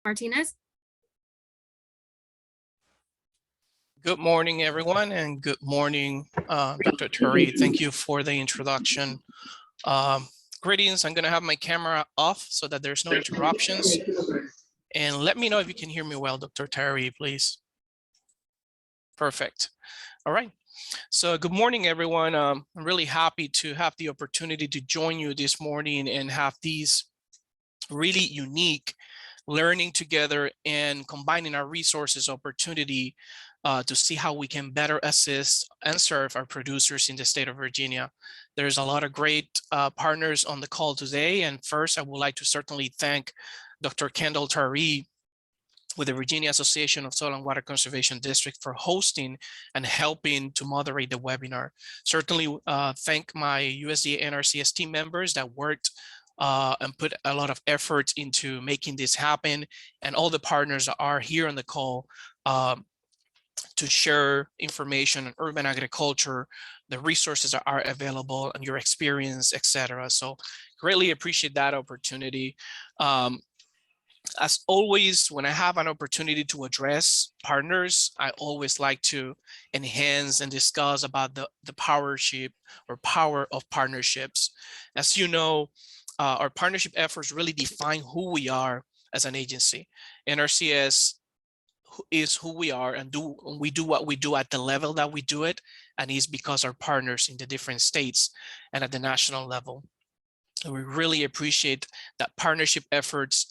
Martinez. Good morning, everyone, and good morning, Dr. Turi. Thank you for the introduction. Greetings. I'm going to have my camera off so that there's no interruptions. And let me know if you can hear me well, Dr. Turi, please. Perfect. All right. So good morning, everyone. I'm really happy to have the opportunity to join you this morning and have these really unique learning together and combining our resources opportunity to see how we can better assist and serve our producers in the state of Virginia. There's a lot of great partners on the call today. And first, I would like to certainly thank Dr. Kendall Tari with the Virginia Association of Soil and Water Conservation District for hosting and helping to moderate the webinar. Certainly thank my USDA Nrcs team members that worked and put a lot of effort into making this happen, and all the partners that are here on the call to share information on urban agriculture, the resources that are available, and your experience, etc. So greatly appreciate that opportunity. As always, when I have an opportunity to address partners, I always like to enhance and discuss about the power of partnerships. As you know, our partnership efforts really define who we are as an agency. NRCS is who we are, and we do what we do at the level that we do it, and is because our partners in the different states and at the national level. And we really appreciate that partnership efforts,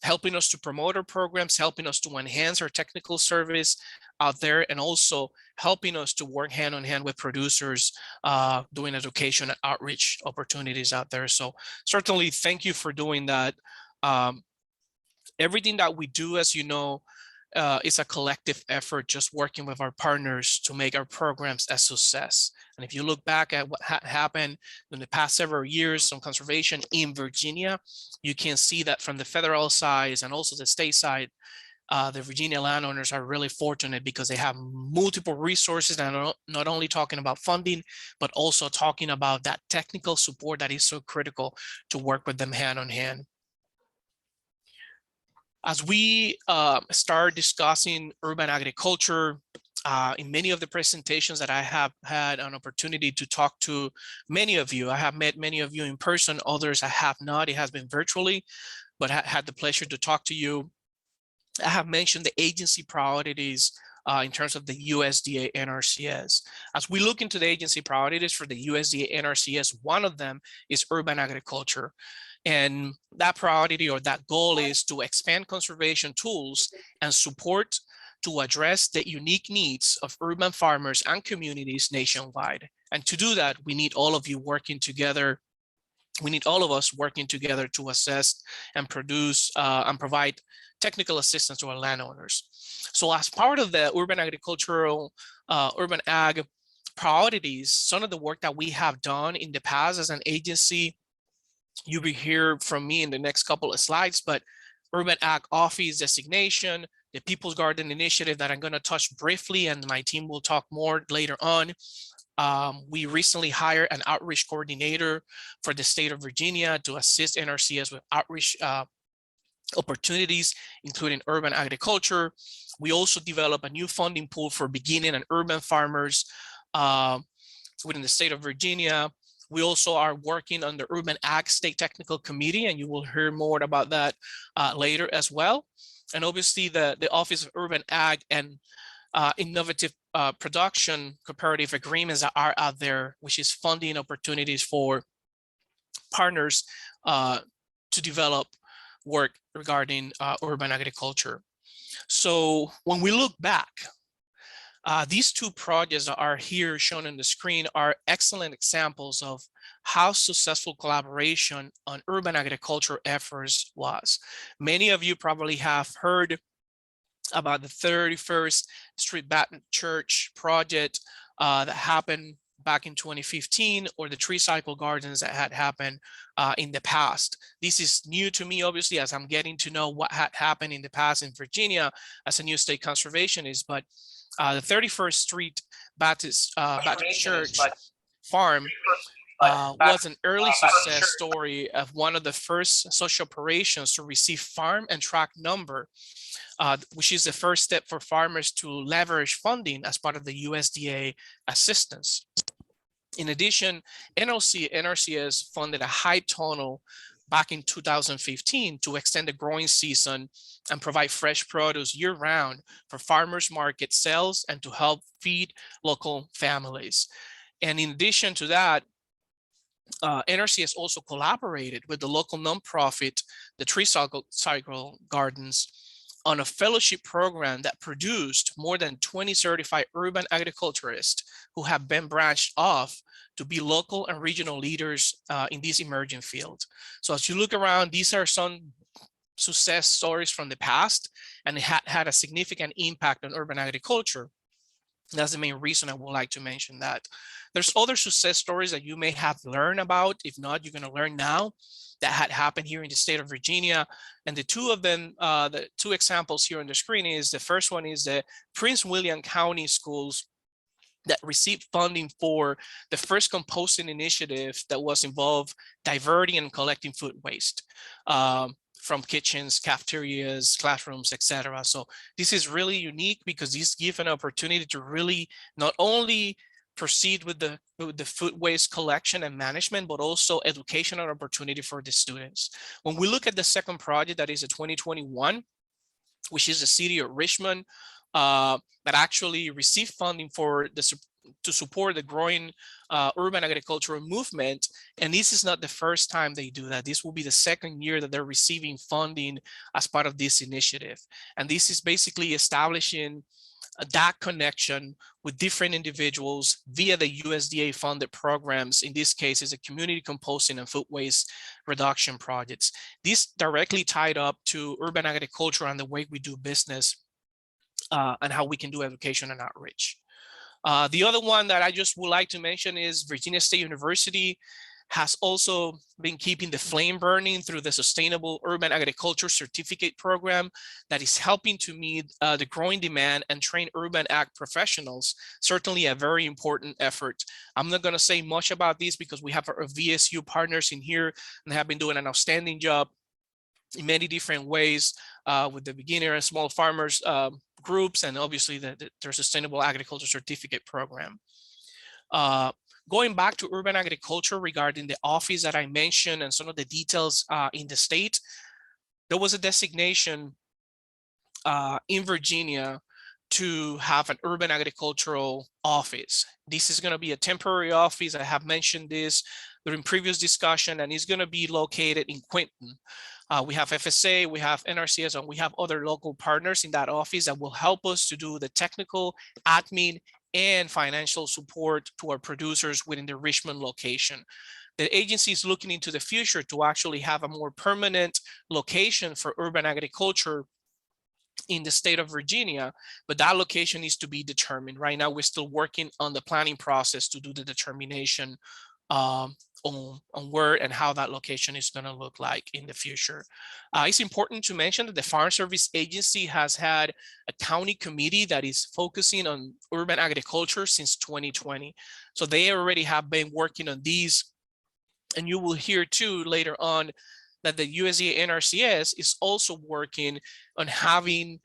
helping us to promote our programs, helping us to enhance our technical service out there, and also helping us to work hand in hand with producers, doing education and outreach opportunities out there. So certainly thank you for doing that. Everything that we do, as you know, is a collective effort, just working with our partners to make our programs a success. And if you look back at what happened in the past several years on conservation in Virginia, you can see that from the federal side and also the state side, the Virginia landowners are really fortunate because they have multiple resources, and not only talking about funding, but also talking about that technical support that is so critical to work with them hand in hand. As we start discussing urban agriculture, in many of the presentations that I have had an opportunity to talk to many of you, I have met many of you in person, others I have not. It has been virtually, but I had the pleasure to talk to you. I have mentioned the agency priorities in terms of the USDA NRCS. As we look into the agency priorities for the USDA NRCS, one of them is urban agriculture. And that priority or that goal is to expand conservation tools and support to address the unique needs of urban farmers and communities nationwide. And to do that, we need all of you working together. We need all of us working together to assess and produce and provide technical assistance to our landowners. So as part of the urban agricultural, urban ag priorities, some of the work that we have done in the past as an agency, you will hear from me in the next couple of slides, but urban ag office designation, the People's Garden initiative that I'm going to touch briefly, and my team will talk more later on. We recently hired an outreach coordinator for the state of Virginia to assist NRCS with outreach opportunities, including urban agriculture. We also developed a new funding pool for beginning and urban farmers within the state of Virginia. We also are working on the Urban Ag State Technical Committee, and you will hear more about that later as well. And obviously the Office of Urban Ag and Innovative Production Cooperative Agreements that are out there, which is funding opportunities for partners to develop work regarding urban agriculture. So when we look back, these two projects that are here shown on the screen are excellent examples of how successful collaboration on urban agriculture efforts was. Many of you probably have heard about the 31st Street Baptist Church project that happened back in 2015, or the tree cycle gardens that had happened in the past. This is new to me, obviously, as I'm getting to know what had happened in the past in Virginia as a new state conservationist, but the 31st Street Baptist Church farm was an early success story of one of the first social operations to receive farm and tract number, which is the first step for farmers to leverage funding as part of the USDA assistance. In addition, NRCS funded a high tunnel back in 2015 to extend the growing season and provide fresh produce year-round for farmers market sales and to help feed local families. And in addition to that, NRCS also collaborated with the local nonprofit, the Fuchsia Gardens, on a fellowship program that produced more than 20 certified urban agriculturists who have been branched off to be local and regional leaders in this emerging field. So as you look around, these are some success stories from the past, and it had a significant impact on urban agriculture. That's the main reason I would like to mention that. There's other success stories that you may have learned about. If not, you're going to learn now, that had happened here in the state of Virginia. And the two of them, the two examples here on the screen is, the first one is the Prince William County schools that received funding for the first composting initiative that was involved diverting and collecting food waste from kitchens, cafeterias, classrooms, etc. So this is really unique because this gives an opportunity to really not only proceed with the food waste collection and management, but also educational opportunity for the students. When we look at the second project, that is a 2021, which is the city of Richmond, that actually received funding for to support the growing urban agricultural movement. And this is not the first time they do that. This will be the second year that they're receiving funding as part of this initiative. And this is basically establishing that connection with different individuals via the USDA funded programs. In this case, is a community composting and food waste reduction projects. These directly tied up to urban agriculture and the way we do business and how we can do education and outreach. The other one that I just would like to mention is Virginia State University has also been keeping the flame burning through the Sustainable Urban Agriculture Certificate Program that is helping to meet the growing demand and train urban ag professionals. Certainly a very important effort. I'm not going to say much about this because we have our VSU partners in here and they have been doing an outstanding job in many different ways with the beginner and small farmers groups, and obviously their Sustainable Agriculture Certificate Program. Going back to urban agriculture regarding the office that I mentioned and some of the details in the state, there was a designation in Virginia to have an urban agricultural office. This is going to be a temporary office. I have mentioned this during previous discussion, and it's going to be located in Quinton. We have FSA, we have NRCS, and we have other local partners in that office that will help us to do the technical, admin, and financial support to our producers within the Richmond location. The agency is looking into the future to actually have a more permanent location for urban agriculture in the state of Virginia, but that location needs to be determined. Right now, we're still working on the planning process to do the determination on where and how that location is going to look like in the future. It's important to mention that the Farm Service Agency has had a county committee that is focusing on urban agriculture since 2020. So they already have been working on these, and you will hear too later on that the USDA NRCS is also working on having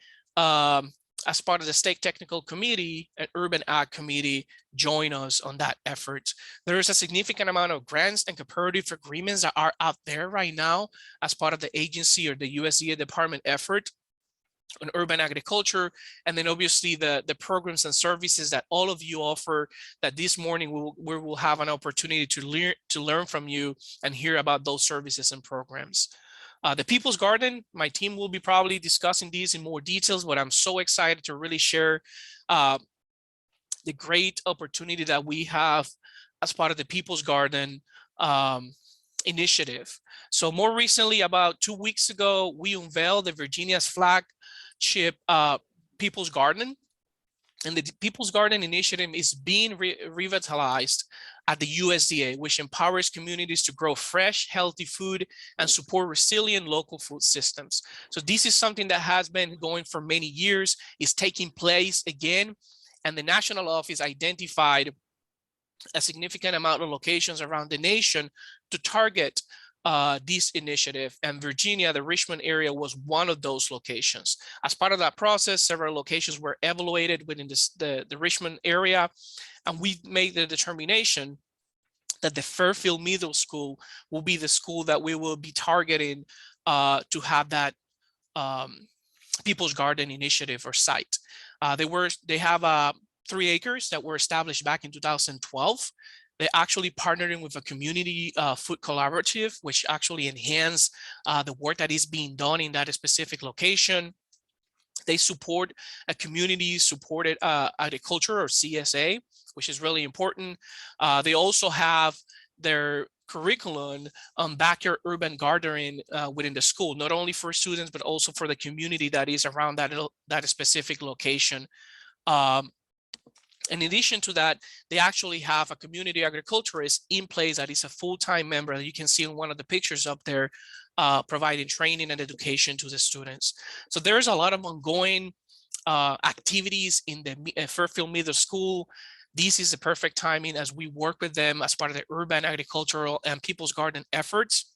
as part of the state technical committee, an urban ag committee join us on that effort. There is a significant amount of grants and cooperative agreements that are out there right now as part of the agency or the USDA department effort on urban agriculture. And then obviously the programs and services that all of you offer, that this morning we will have an opportunity to learn from you and hear about those services and programs. The People's Garden, my team will be probably discussing these in more details, but I'm so excited to really share the great opportunity that we have as part of the People's Garden initiative. So more recently, about 2 weeks ago, we unveiled the Virginia's flagship People's Garden. And the People's Garden initiative is being revitalized at the USDA, which empowers communities to grow fresh, healthy food and support resilient local food systems. So this is something that has been going for many years, is taking place again. And the national office identified a significant amount of locations around the nation to target this initiative, and Virginia, the Richmond area, was one of those locations. As part of that process, several locations were evaluated within the Richmond area, and we made the determination that the Fairfield Middle School will be the school that we will be targeting to have that People's Garden initiative or site. They have 3 acres that were established back in 2012. They actually partnering with a community food collaborative, which actually enhance the work that is being done in that specific location. They support a community-supported agriculture, or CSA, which is really important. They also have their curriculum on backyard urban gardening within the school, not only for students, but also for the community that is around that specific location. In addition to that, they actually have a community agriculturist in place that is a full-time member that you can see in one of the pictures up there, providing training and education to the students. So there's a lot of ongoing activities in the Fairfield Middle School. This is the perfect timing as we work with them as part of the urban agricultural and People's Garden efforts.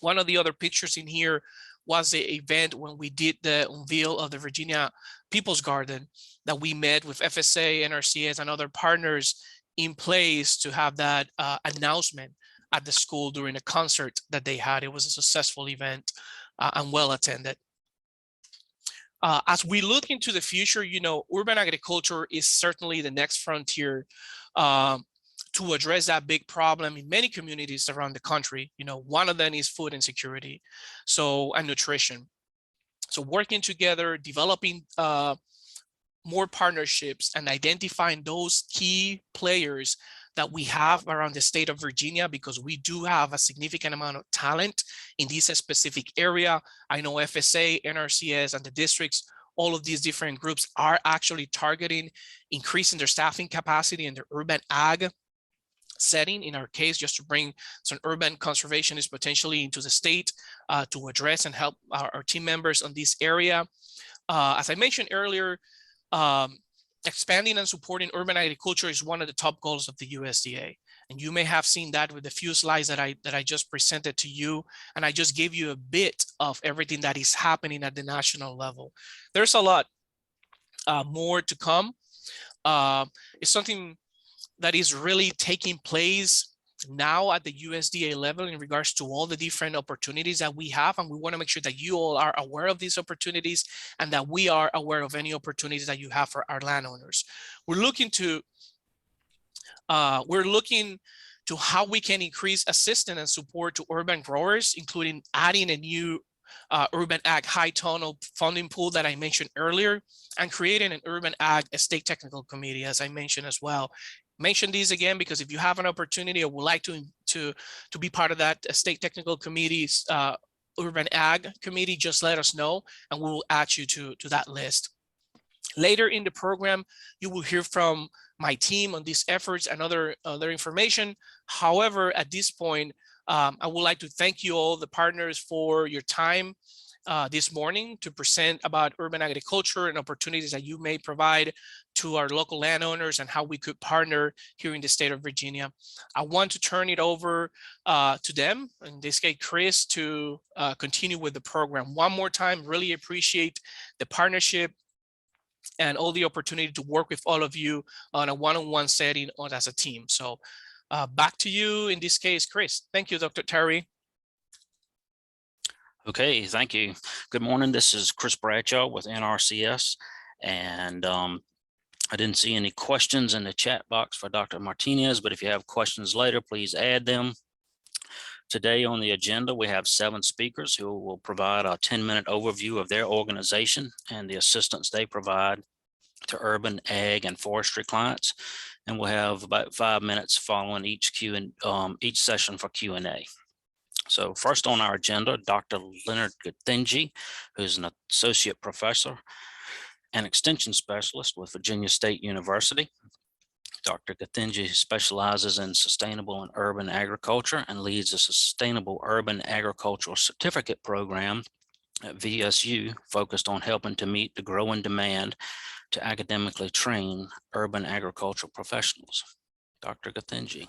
One of the other pictures in here was the event when we did the unveil of the Virginia People's Garden, that we met with FSA, Nrcs, and other partners in place to have that announcement at the school during a concert that they had. It was a successful event and well attended. As we look into the future, urban agriculture is certainly the next frontier to address that big problem in many communities around the country. One of them is food insecurity, and nutrition. So working together, developing more partnerships and identifying those key players that we have around the state of Virginia, because we do have a significant amount of talent in this specific area. I know FSA, Nrcs, and the districts, all of these different groups are actually targeting increasing their staffing capacity in the urban ag setting. In our case, just to bring some urban conservationists potentially into the state to address and help our team members on this area. As I mentioned earlier, expanding and supporting urban agriculture is one of the top goals of the USDA. And you may have seen that with the few slides that I just presented to you. And I just gave you a bit of everything that is happening at the national level. There's a lot more to come. It's something that is really taking place now at the USDA level in regards to all the different opportunities that we have. And we want to make sure that you all are aware of these opportunities and that we are aware of any opportunities that you have for our landowners. We're looking to how we can increase assistance and support to urban growers, including adding a new urban ag high tunnel funding pool that I mentioned earlier, and creating an urban ag state technical committee, as I mentioned as well. Mention these again because if you have an opportunity or would like to be part of that state technical committee's urban ag committee, just let us know and we will add you to that list. Later in the program, you will hear from my team on these efforts and other information. However, at this point, I would like to thank you all, the partners, for your time this morning to present about urban agriculture and opportunities that you may provide to our local landowners and how we could partner here in the state of Virginia. I want to turn it over to them, in this case, Chris, to continue with the program. One more time, really appreciate the partnership and all the opportunity to work with all of you on a one-on-one setting or as a team. So back to you, in this case, Chris. Thank you, Dr. Terry. Okay, thank you. Good morning. This is Chris Bradshaw with NRCS, and I didn't see any questions in the chat box for Dr. Martinez, but if you have questions later, please add them. Today on the agenda, we have 7 speakers who will provide a 10-minute overview of their organization and the assistance they provide to urban, ag, and forestry clients. And we'll have about 5 minutes following each session for Q&A. So first on our agenda, Dr. Leonard Gatinji, who's an associate professor and extension specialist with Virginia State University. Dr. Gatinji specializes in sustainable and urban agriculture and leads a sustainable urban agricultural certificate program at VSU focused on helping to meet the growing demand to academically train urban agricultural professionals. Dr. Gatinji.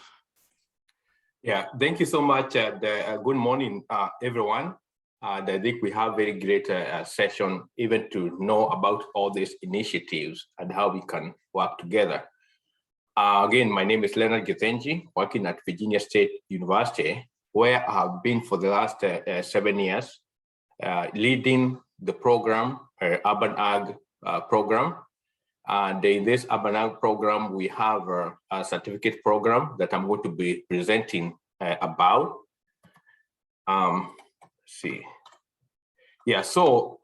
Yeah, thank you so much. Good morning, everyone. I think we have very great session even to know about all these initiatives and how we can work together. Again, my name is Leonard Gatinji, working at Virginia State University, where I have been for the last 7 years, leading the program, Urban Ag program. And in this Urban Ag program, we have a certificate program that I'm going to be presenting about. Let's see. Yeah, so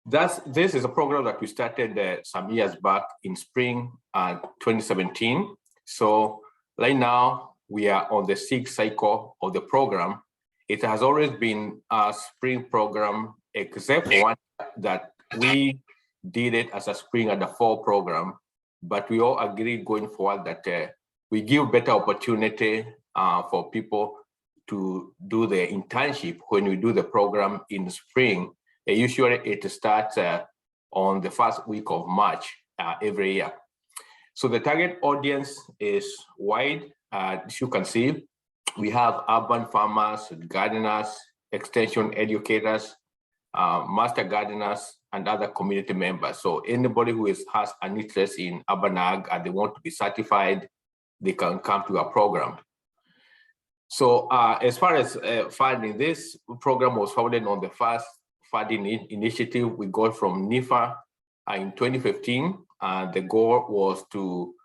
this is a program that we started some years back in spring 2017. So right now we are on the 6th cycle of the program. It has always been a spring program, except one that we did it as a spring and a fall program. But we all agreed going forward that we give better opportunity for people to do the internship when we do the program in the spring. Usually it starts on the first week of March every year. So the target audience is wide. As you can see, we have urban farmers, gardeners, extension educators, master gardeners, and other community members. So anybody who has an interest in urban ag and they want to be certified, they can come to our program. So as far as funding, this program was founded on the first funding initiative we got from NIFA in 2015. The goal was to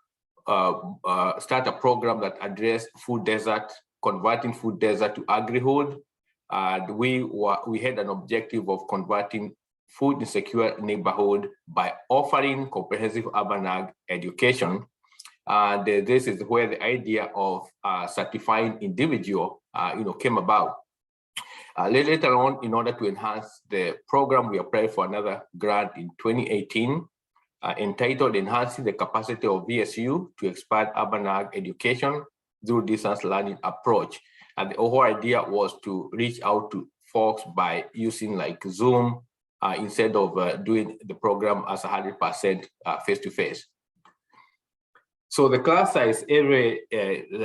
start a program that addressed food desert, converting food desert to agri-hood. We had an objective of converting food insecure neighborhood by offering comprehensive urban ag education. This is where the idea of certifying individual came about. Later on, in order to enhance the program, we applied for another grant in 2018 entitled Enhancing the Capacity of VSU to Expand Urban Ag Education through Distance Learning Approach. And the whole idea was to reach out to folks by using like Zoom instead of doing the program as 100% face-to-face. So the class size every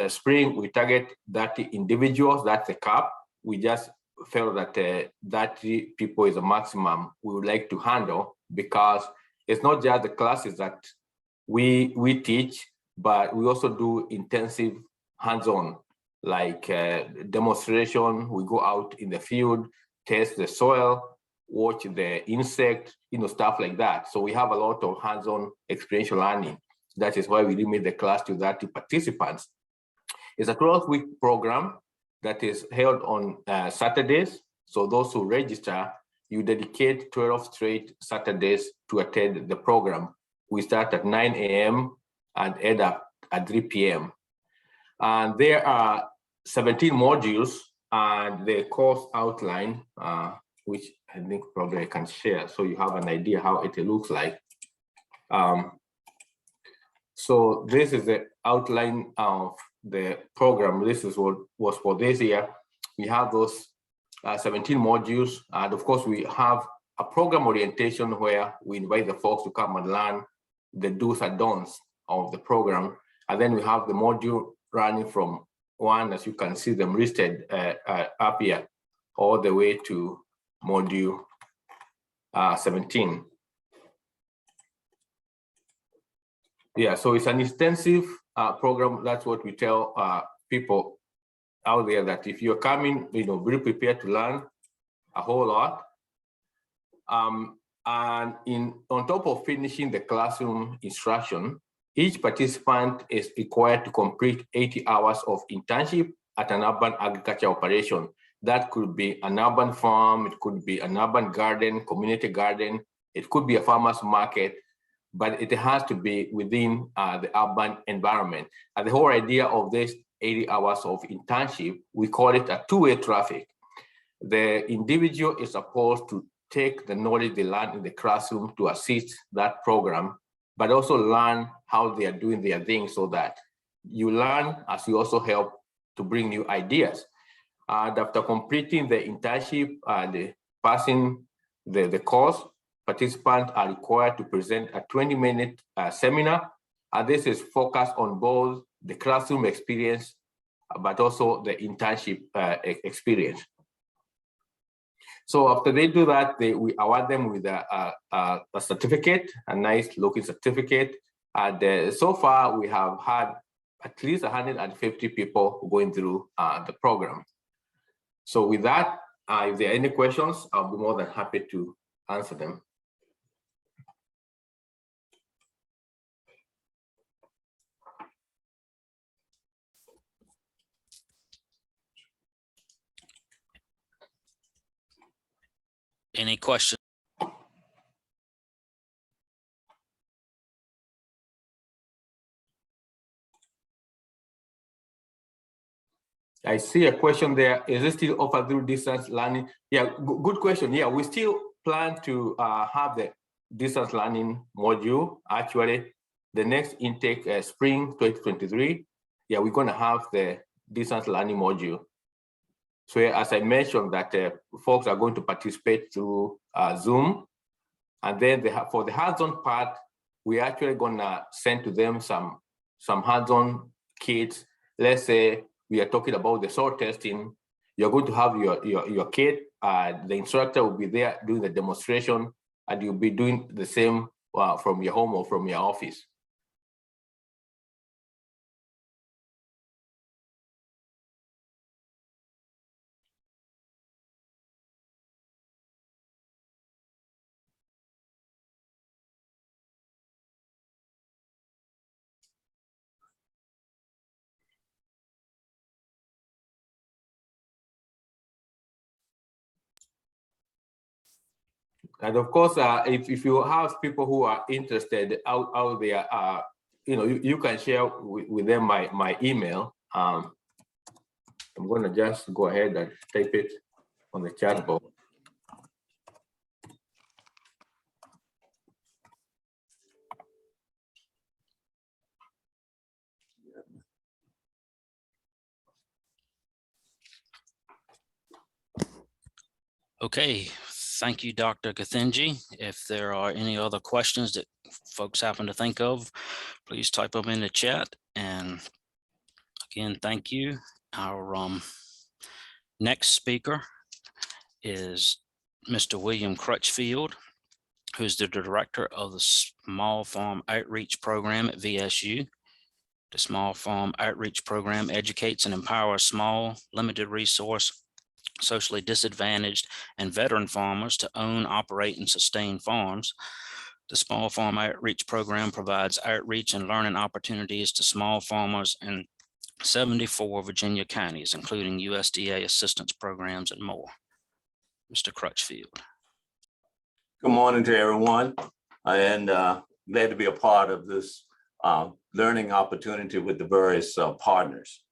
spring, we target 30 individuals, that's the cap. We just felt that 30 people is a maximum we would like to handle, because it's not just the classes that we teach, but we also do intensive hands-on, like demonstration. We go out in the field, test the soil, watch the insect, stuff like that. So we have a lot of hands-on experiential learning. That is why we limit the class to 30 participants. It's a 12-week program that is held on Saturdays. So those who register, you dedicate 12 straight Saturdays to attend the program. We start at 9 a.m. and end up at 3 p.m. And there are 17 modules and the course outline, which I think probably I can share so you have an idea how it looks like. So this is the outline of the program. This is what was for this year. We have those 17 modules. And of course, we have a program orientation where we invite the folks to come and learn the do's and don'ts of the program. And then we have the module running from 1, as you can see them listed up here, all the way to module 17. Yeah, so it's an extensive program. That's what we tell people out there, that if you're coming, be prepared to learn a whole lot. And on top of finishing the classroom instruction, each participant is required to complete 80 hours of internship at an urban agriculture operation. That could be an urban farm, it could be an urban garden, community garden, it could be a farmer's market, but it has to be within the urban environment. And the whole idea of this 80 hours of internship, we call it a two-way traffic. The individual is supposed to take the knowledge they learn in the classroom to assist that program, but also learn how they are doing their thing, so that you learn as you also help to bring new ideas. And after completing the internship and passing the course, participants are required to present a 20-minute seminar. And this is focused on both the classroom experience, but also the internship experience. So after they do that, we award them with a certificate, a nice looking certificate. And so far, we have had at least 150 people going through the program. So with that, if there are any questions, I'll be more than happy to answer them. Any questions? I see a question there. Is it still offered through distance learning? Yeah, good question. Yeah, we still plan to have the distance learning module. Actually, the next intake, spring 2023, yeah, we're going to have the distance learning module. So as I mentioned, that folks are going to participate through Zoom. And then for the hands-on part, we're actually going to send to them some hands-on kits. Let's say we are talking about the soil testing. You're going to have your kit. The instructor will be there doing the demonstration, and you'll be doing the same from your home or from your office. And of course, if you have people who are interested out there, you can share with them my email. I'm going to just go ahead and type it on the chat box. Okay, thank you, Dr. Gatinji. If there are any other questions that folks happen to think of, please type them in the chat. And again, thank you. Our next speaker is Mr. William Crutchfield, who's the director of the Small Farm Outreach Program at VSU. The Small Farm Outreach Program educates and empowers small, limited resource, socially disadvantaged, and veteran farmers to own, operate, and sustain farms. The Small Farm Outreach Program provides outreach and learning opportunities to small farmers in 74 Virginia counties, including USDA assistance programs and more. Mr. Crutchfield. Good morning to everyone, and glad to be a part of this learning opportunity with the various partners.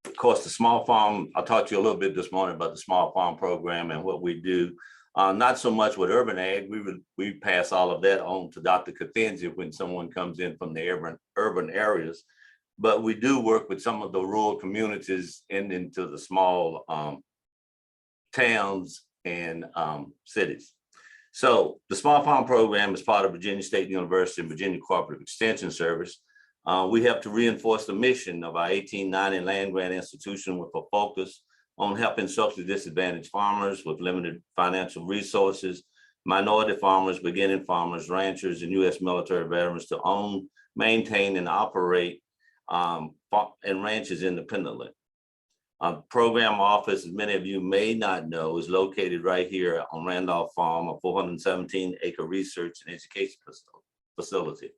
Of course, the small farm, I talked to you a little bit this morning about the small farm program and what we do. Not so much with urban ag, we pass all of that on to Dr. Gatinji when someone comes in from the urban areas. But we do work with some of the rural communities and into the small towns and cities. So the Small Farm Program is part of Virginia State University and Virginia Cooperative Extension Service. We have to reinforce the mission of our 1890 land grant institution with a focus on helping socially disadvantaged farmers with limited financial resources, minority farmers, beginning farmers, ranchers, and U.S. military veterans to own, maintain, and operate and ranches independently. Program office, as many of you may not know, is located right here on Randolph Farm, a 417-acre research and education facility.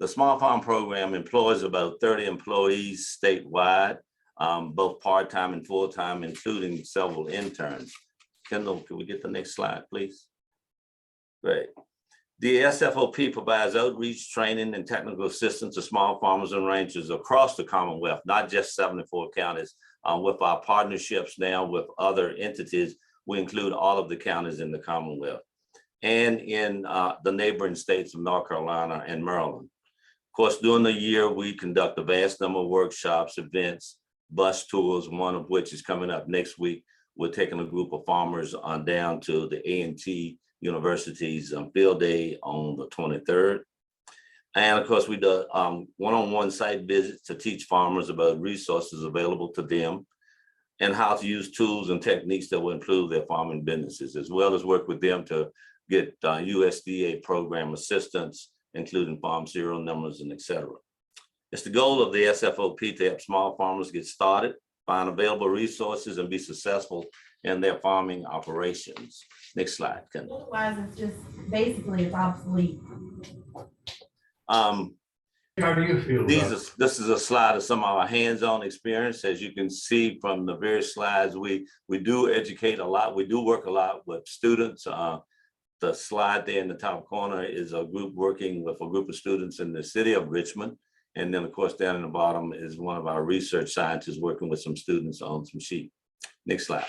The Small Farm Program employs about 30 employees statewide, both part-time and full-time, including several interns. Kendall, can we get the next slide, please? Great. The SFOP provides outreach, training, and technical assistance to small farmers and ranchers across the Commonwealth, not just 74 counties. With our partnerships now with other entities, we include all of the counties in the Commonwealth and in the neighboring states of North Carolina and Maryland. Of course, during the year, we conduct a vast number of workshops, events, bus tours, one of which is coming up next week. We're taking a group of farmers down to the A&T University's field day on the 23rd. And of course, we do one-on-one site visits to teach farmers about resources available to them and how to use tools and techniques that will improve their farming businesses, as well as work with them to get USDA program assistance, including farm serial numbers and et cetera. It's the goal of the SFOP to help small farmers get started, find available resources, and be successful in their farming operations. Next slide, Ken. Otherwise, it's just basically it's obsolete. How do you feel? This is a slide of some of our hands-on experience. As you can see from the various slides, we do educate a lot. We do work a lot with students. The slide there in the top corner is a group working with a group of students in the city of Richmond. And then of course, down in the bottom is one of our research scientists working with some students on some sheep. Next slide.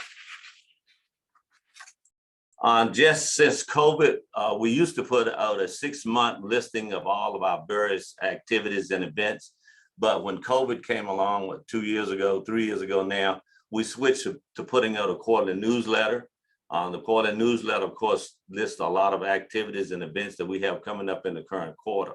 Just since COVID, we used to put out a 6-month listing of all of our various activities and events. But when COVID came along, 2 years ago, 3 years ago now, we switched to putting out a quarterly newsletter. The quarterly newsletter, of course, lists a lot of activities and events that we have coming up in the current quarter.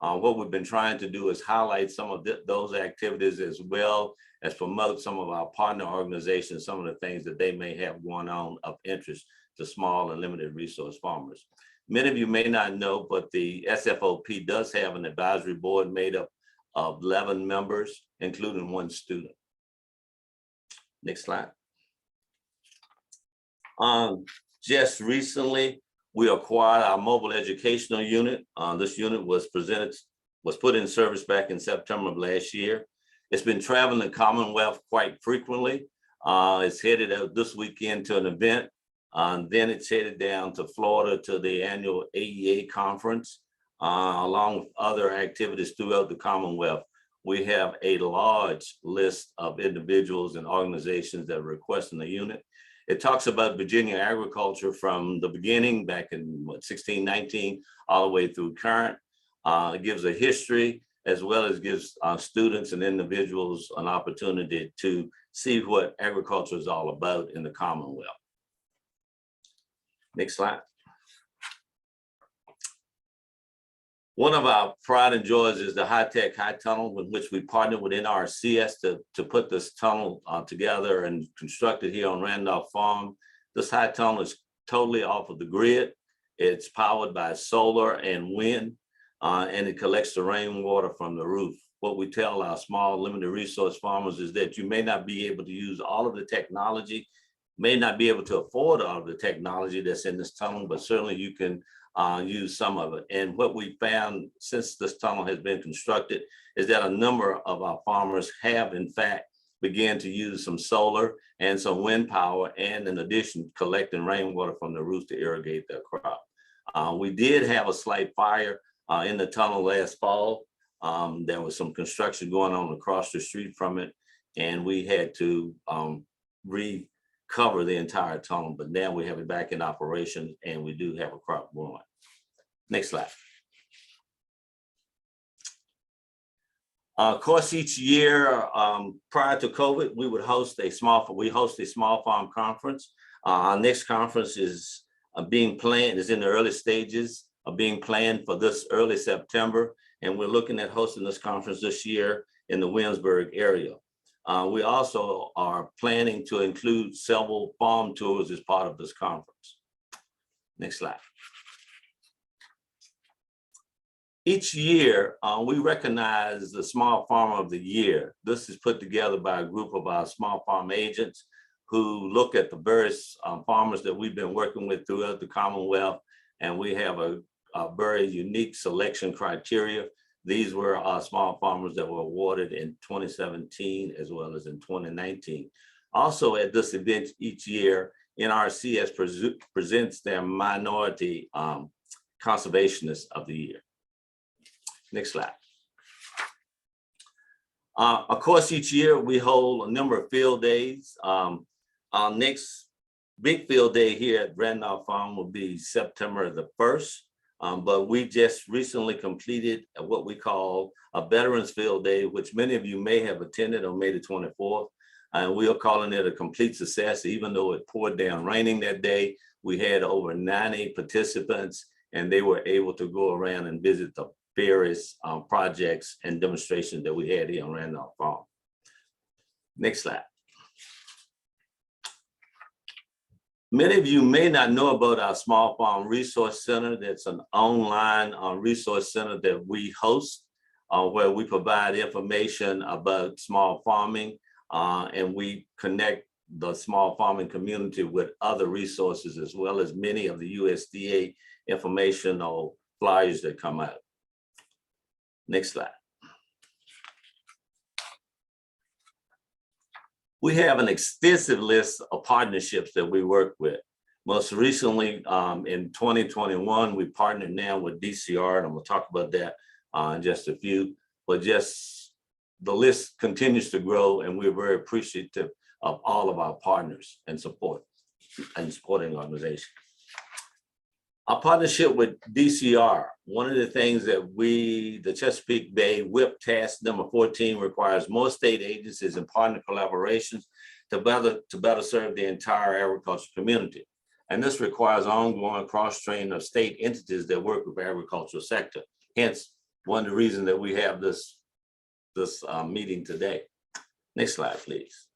What we've been trying to do is highlight some of those activities, as well as promote some of our partner organizations, some of the things that they may have going on of interest to small and limited resource farmers. Many of you may not know, but the SFOP does have an advisory board made up of 11 members, including 1 student. Next slide. Just recently, we acquired our mobile educational unit. This unit was put in service back in September of last year. It's been traveling the Commonwealth quite frequently. It's headed out this weekend to an event. Then it's headed down to Florida to the annual AEA conference, along with other activities throughout the Commonwealth. We have a large list of individuals and organizations that are requesting the unit. It talks about Virginia agriculture from the beginning back in 1619 all the way through current. It gives a history, as well as gives students and individuals an opportunity to see what agriculture is all about in the Commonwealth. Next slide. One of our pride and joys is the high-tech high tunnel, in which we partnered with Nrcs to put this tunnel together and construct it here on Randolph Farm. This high tunnel is totally off of the grid. It's powered by solar and wind, and it collects the rainwater from the roof. What we tell our small limited resource farmers is that you may not be able to use all of the technology, may not be able to afford all of the technology that's in this tunnel, but certainly you can use some of it. And what we found since this tunnel has been constructed is that a number of our farmers have in fact began to use some solar and some wind power, and in addition, collecting rainwater from the roof to irrigate their crop. We did have a slight fire in the tunnel last fall. There was some construction going on across the street from it, and we had to recover the entire tunnel, but now we have it back in operation and we do have a crop growing. Next slide. Of course, each year prior to COVID, we would host a small farm conference. Our next conference is being planned, is in the early stages of being planned for this early September. And we're looking at hosting this conference this year in the Williamsburg area. We also are planning to include several farm tours as part of this conference. Next slide. Each year, we recognize the Small Farmer of the Year. This is put together by a group of our small farm agents who look at the various farmers that we've been working with throughout the Commonwealth. And we have a very unique selection criteria. These were our small farmers that were awarded in 2017 as well as in 2019. Also at this event each year, Nrcs presents their minority conservationists of the year. Next slide. Of course, each year we hold a number of field days. Our next big field day here at Randolph Farm will be September the 1st. But we just recently completed what we call a Veterans Field Day, which many of you may have attended on May the 24th. And we are calling it a complete success. Even though it poured down raining that day, we had over 90 participants, and they were able to go around and visit the various projects and demonstrations that we had here on Randolph Farm. Next slide. Many of you may not know about our Small Farm Resource Center. That's an online resource center that we host, where we provide information about small farming, and we connect the small farming community with other resources, as well as many of the USDA informational flyers that come out. Next slide. We have an extensive list of partnerships that we work with. Most recently, in 2021, we partnered now with DCR, and I'm gonna talk about that in just a few, but just the list continues to grow, and we're very appreciative of all of our partners and support and supporting organizations. Our partnership with DCR, one of the things that the Chesapeake Bay WIP Task Number 14 requires more state agencies and partner collaborations to better serve the entire agriculture community. And this requires ongoing cross-training of state entities that work with the agricultural sector. Hence, one of the reasons that we have this meeting today. Next slide, please.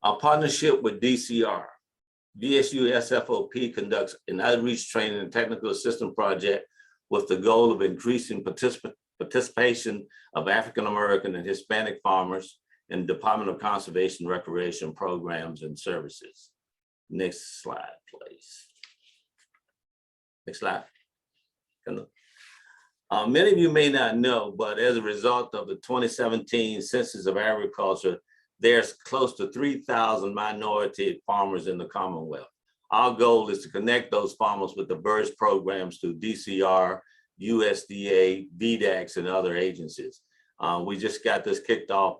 Our partnership with DCR. VSU SFOP conducts an outreach training and technical assistance project with the goal of increasing participation of African American and Hispanic farmers in Department of Conservation Recreation programs and services. Next slide, please. Next slide. Many of you may not know, but as a result of the 2017 Census of Agriculture, there's close to 3,000 minority farmers in the Commonwealth. Our goal is to connect those farmers with the various programs through DCR, USDA, VDACs, and other agencies. We just got this kicked off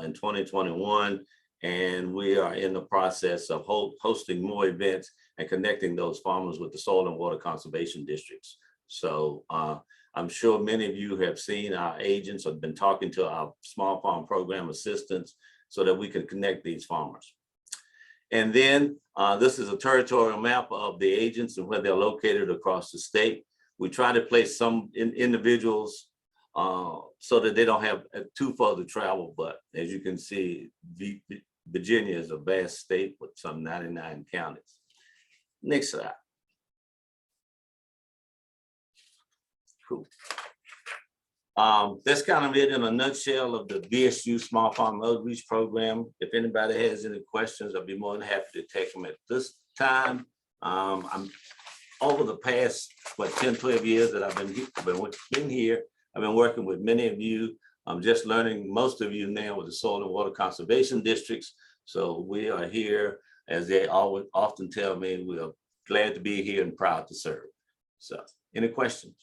in 2021, and we are in the process of hosting more events and connecting those farmers with the soil and water conservation districts. So I'm sure many of you have seen our agents or been talking to our small farm program assistants so that we can connect these farmers. And then this is a territorial map of the agents and where they're located across the state. We try to place some individuals so that they don't have too far to travel, but as you can see, Virginia is a vast state with some 99 counties. Next slide. Cool. That's kind of it in a nutshell of the VSU Small Farm Outreach Program. If anybody has any questions, I'll be more than happy to take them at this time. I'm over the past, 10, 12 years that I've been here, I've been working with many of you. I'm just learning most of you now with the soil and water conservation districts. So we are here, as they often tell me, we are glad to be here and proud to serve. So any questions?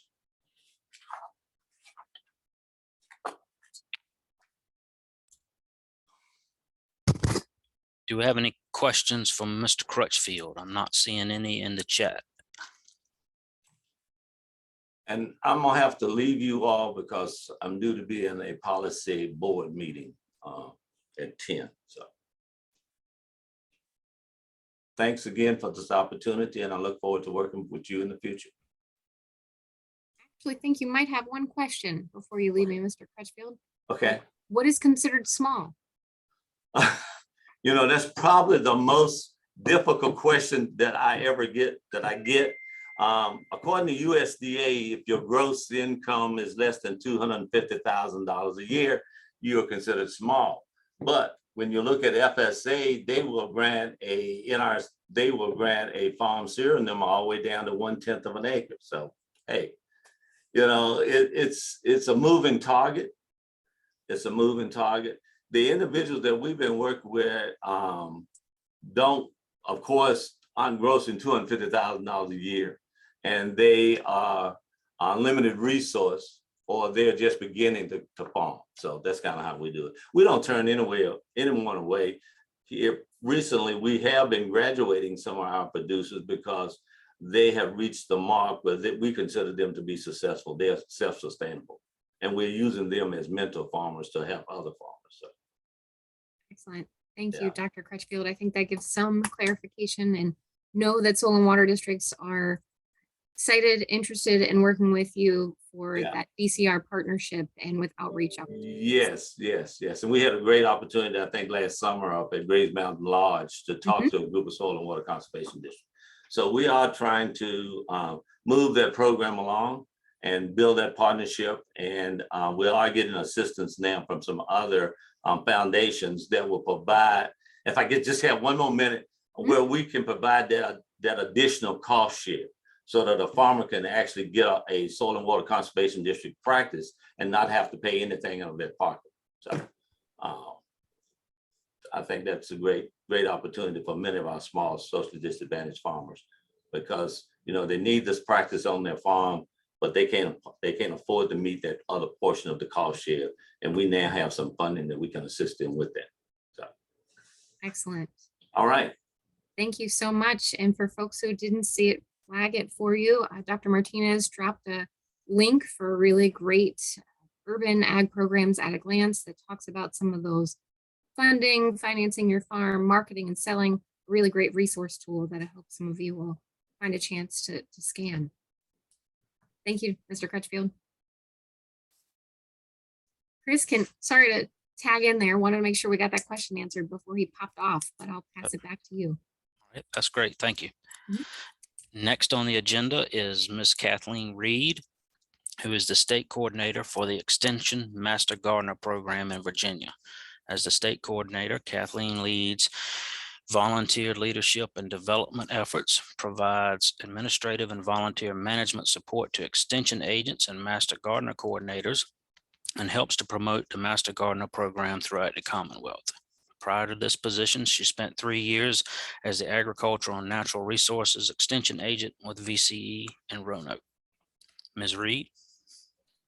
Do we have any questions from Mr. Crutchfield? I'm not seeing any in the chat. And I'm gonna have to leave you all because I'm due to be in a policy board meeting at 10. So thanks again for this opportunity, and I look forward to working with you in the future. Actually, I think you might have one question before you leave me, Mr. Crutchfield. Okay. What is considered small? You know, that's probably the most difficult question that I get. According to USDA, if your gross income is less than $250,000 a year, you are considered small. But when you look at FSA, they will grant a Nrcs, they will grant a farm serial number all the way down to 1/10 of an acre. So, hey, you know, it's a moving target. It's a moving target. The individuals that we've been working with don't, of course, aren't grossing $250,000 a year, and they are on limited resource, or they're just beginning to farm. So that's kind of how we do it. We don't turn anyone away. Here recently, we have been graduating some of our producers because they have reached the mark where we consider them to be successful. They're self-sustainable, and we're using them as mentor farmers to help other farmers. So. Excellent. Thank you, Dr. Crutchfield. I think that gives some clarification, and know that soil and water districts are excited, interested in working with you for Yeah. that DCR partnership and with outreach. Yes. And we had a great opportunity, I think, last summer up at Grays Mountain Lodge to talk to a group of soil and water conservation districts. So we are trying to move that program along and build that partnership. And we are getting assistance now from some other foundations that will provide, if I could just have one more minute, where we can provide that additional cost share so that a farmer can actually get a soil and water conservation district practice and not have to pay anything out of their pocket. So I think that's a great opportunity for many of our small socially disadvantaged farmers, because they need this practice on their farm, but they can't afford to meet that other portion of the cost share. And we now have some funding that we can assist them with that. So Excellent. All right. Thank you so much. And for folks who didn't see it, flag it for you. Dr. Martinez dropped a link for a really great urban ag programs at a glance that talks about some of those funding, financing your farm, marketing and selling. A really great resource tool that I hope some of you will find a chance to scan. Thank you, Mr. Crutchfield. Chris, sorry to tag in there. Wanted to make sure we got that question answered before he popped off, but I'll pass it back to you. All right, that's great. Thank you. Next on the agenda is Ms. Kathleen Reed, who is the state coordinator for the Extension Master Gardener Program in Virginia. As the state coordinator, Kathleen leads volunteer leadership and development efforts, provides administrative and volunteer management support to extension agents and master gardener coordinators, and helps to promote the Master Gardener program throughout the Commonwealth. Prior to this position, she spent 3 years as the Agricultural and Natural Resources Extension Agent with VCE in Roanoke. Ms. Reed.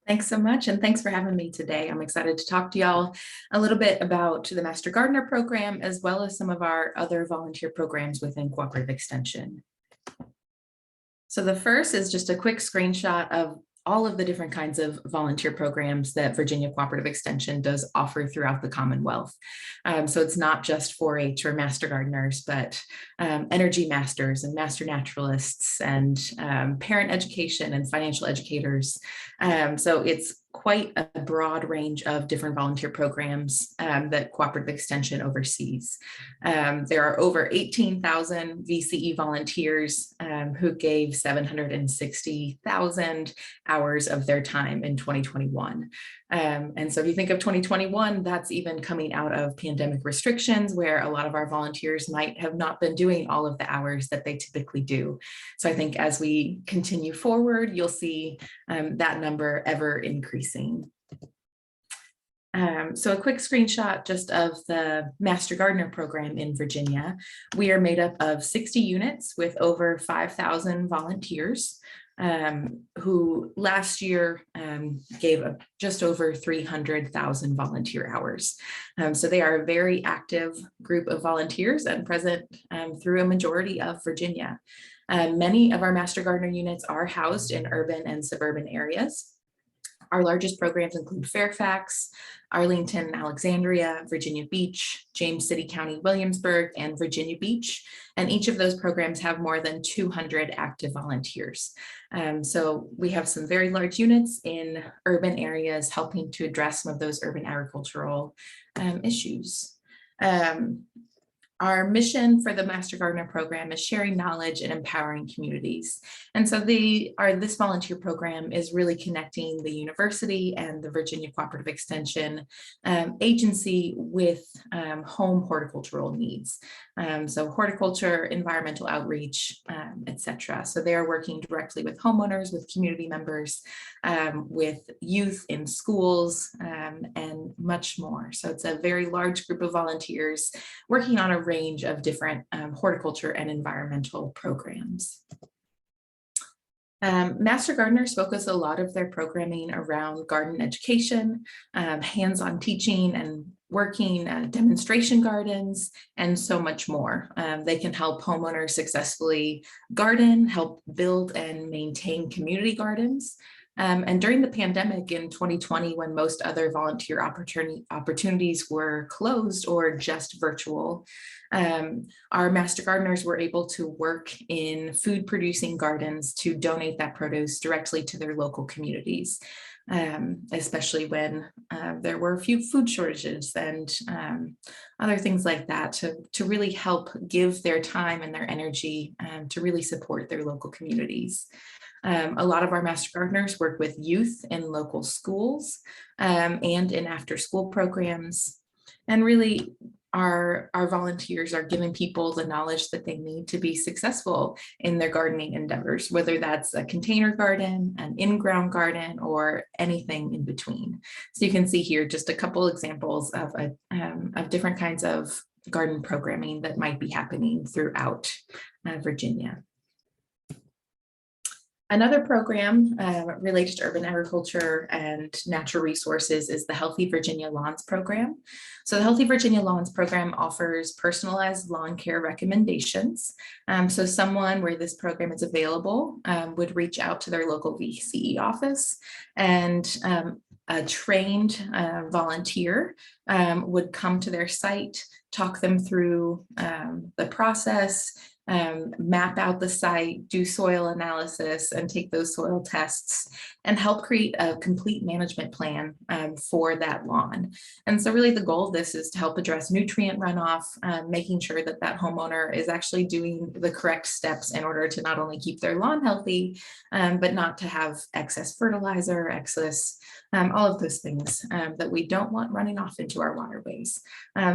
Thanks so much, and thanks for having me today. I'm excited to talk to y'all a little bit about the Master Gardener program, as well as some of our other volunteer programs within Cooperative Extension. So the first is just a quick screenshot of all of the different kinds of volunteer programs that Virginia Cooperative Extension does offer throughout the Commonwealth. So it's not just 4-H or Master Gardeners, but energy masters and master naturalists and parent education and financial educators. So it's quite a broad range of different volunteer programs that Cooperative Extension oversees. There are over 18,000 VCE volunteers who gave 760,000 hours of their time in 2021. And so if you think of 2021, that's even coming out of pandemic restrictions where a lot of our volunteers might have not been doing all of the hours that they typically do. So I think as we continue forward, you'll see that number ever increasing. So a quick screenshot just of the Master Gardener program in Virginia. We are made up of 60 units with over 5,000 volunteers who last year gave just over 300,000 volunteer hours. So they are a very active group of volunteers and present through a majority of Virginia. Many of our Master Gardener units are housed in urban and suburban areas. Our largest programs include Fairfax, Arlington, Alexandria, Virginia Beach, James City County, Williamsburg, and Virginia Beach. And each of those programs have more than 200 active volunteers. So we have some very large units in urban areas helping to address some of those urban agricultural issues. Our mission for the Master Gardener program is sharing knowledge and empowering communities. And so this volunteer program is really connecting the university and the Virginia Cooperative Extension agency with home horticultural needs. So horticulture, environmental outreach, etc. So they are working directly with homeowners, with community members, with youth in schools, and much more. So it's a very large group of volunteers working on a range of different horticulture and environmental programs. Master Gardeners focus a lot of their programming around garden education, hands-on teaching and working demonstration gardens, and so much more. They can help homeowners successfully garden, help build and maintain community gardens. And during the pandemic in 2020, when most other volunteer opportunities were closed or just virtual, Our master gardeners were able to work in food producing gardens to donate that produce directly to their local communities, especially when there were a few food shortages and other things like that, to really help give their time and their energy to really support their local communities. A lot of our master gardeners work with youth in local schools and in after school programs. And really, our volunteers are giving people the knowledge that they need to be successful in their gardening endeavors, whether that's a container garden, an in-ground garden, or anything in between. So you can see here just a couple examples of different kinds of garden programming that might be happening throughout Virginia. Another program related to urban agriculture and natural resources is the Healthy Virginia Lawns program. So the Healthy Virginia Lawns program offers personalized lawn care recommendations. So someone where this program is available would reach out to their local VCE office, and a trained volunteer would come to their site, talk them through the process, map out the site, do soil analysis, and take those soil tests, and help create a complete management plan for that lawn. And so really the goal of this is to help address nutrient runoff, making sure that that homeowner is actually doing the correct steps in order to not only keep their lawn healthy, but not to have excess fertilizer, excess, all of those things that we don't want running off into our waterways.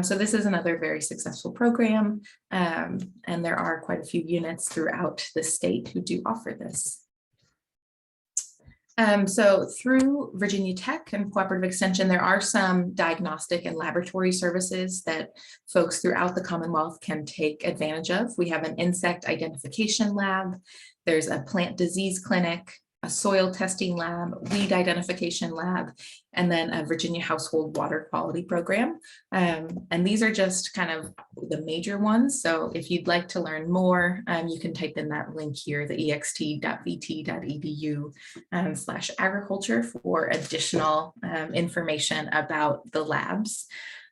So this is another very successful program, and there are quite a few units throughout the state who do offer this. So through Virginia Tech and Cooperative Extension, there are some diagnostic and laboratory services that folks throughout the Commonwealth can take advantage of. We have an insect identification lab, there's a plant disease clinic, a soil testing lab, weed identification lab, and then a Virginia household water quality program. And these are just kind of the major ones. So if you'd like to learn more, you can type in that link here, the ext.vt.edu/agriculture for additional information about the labs.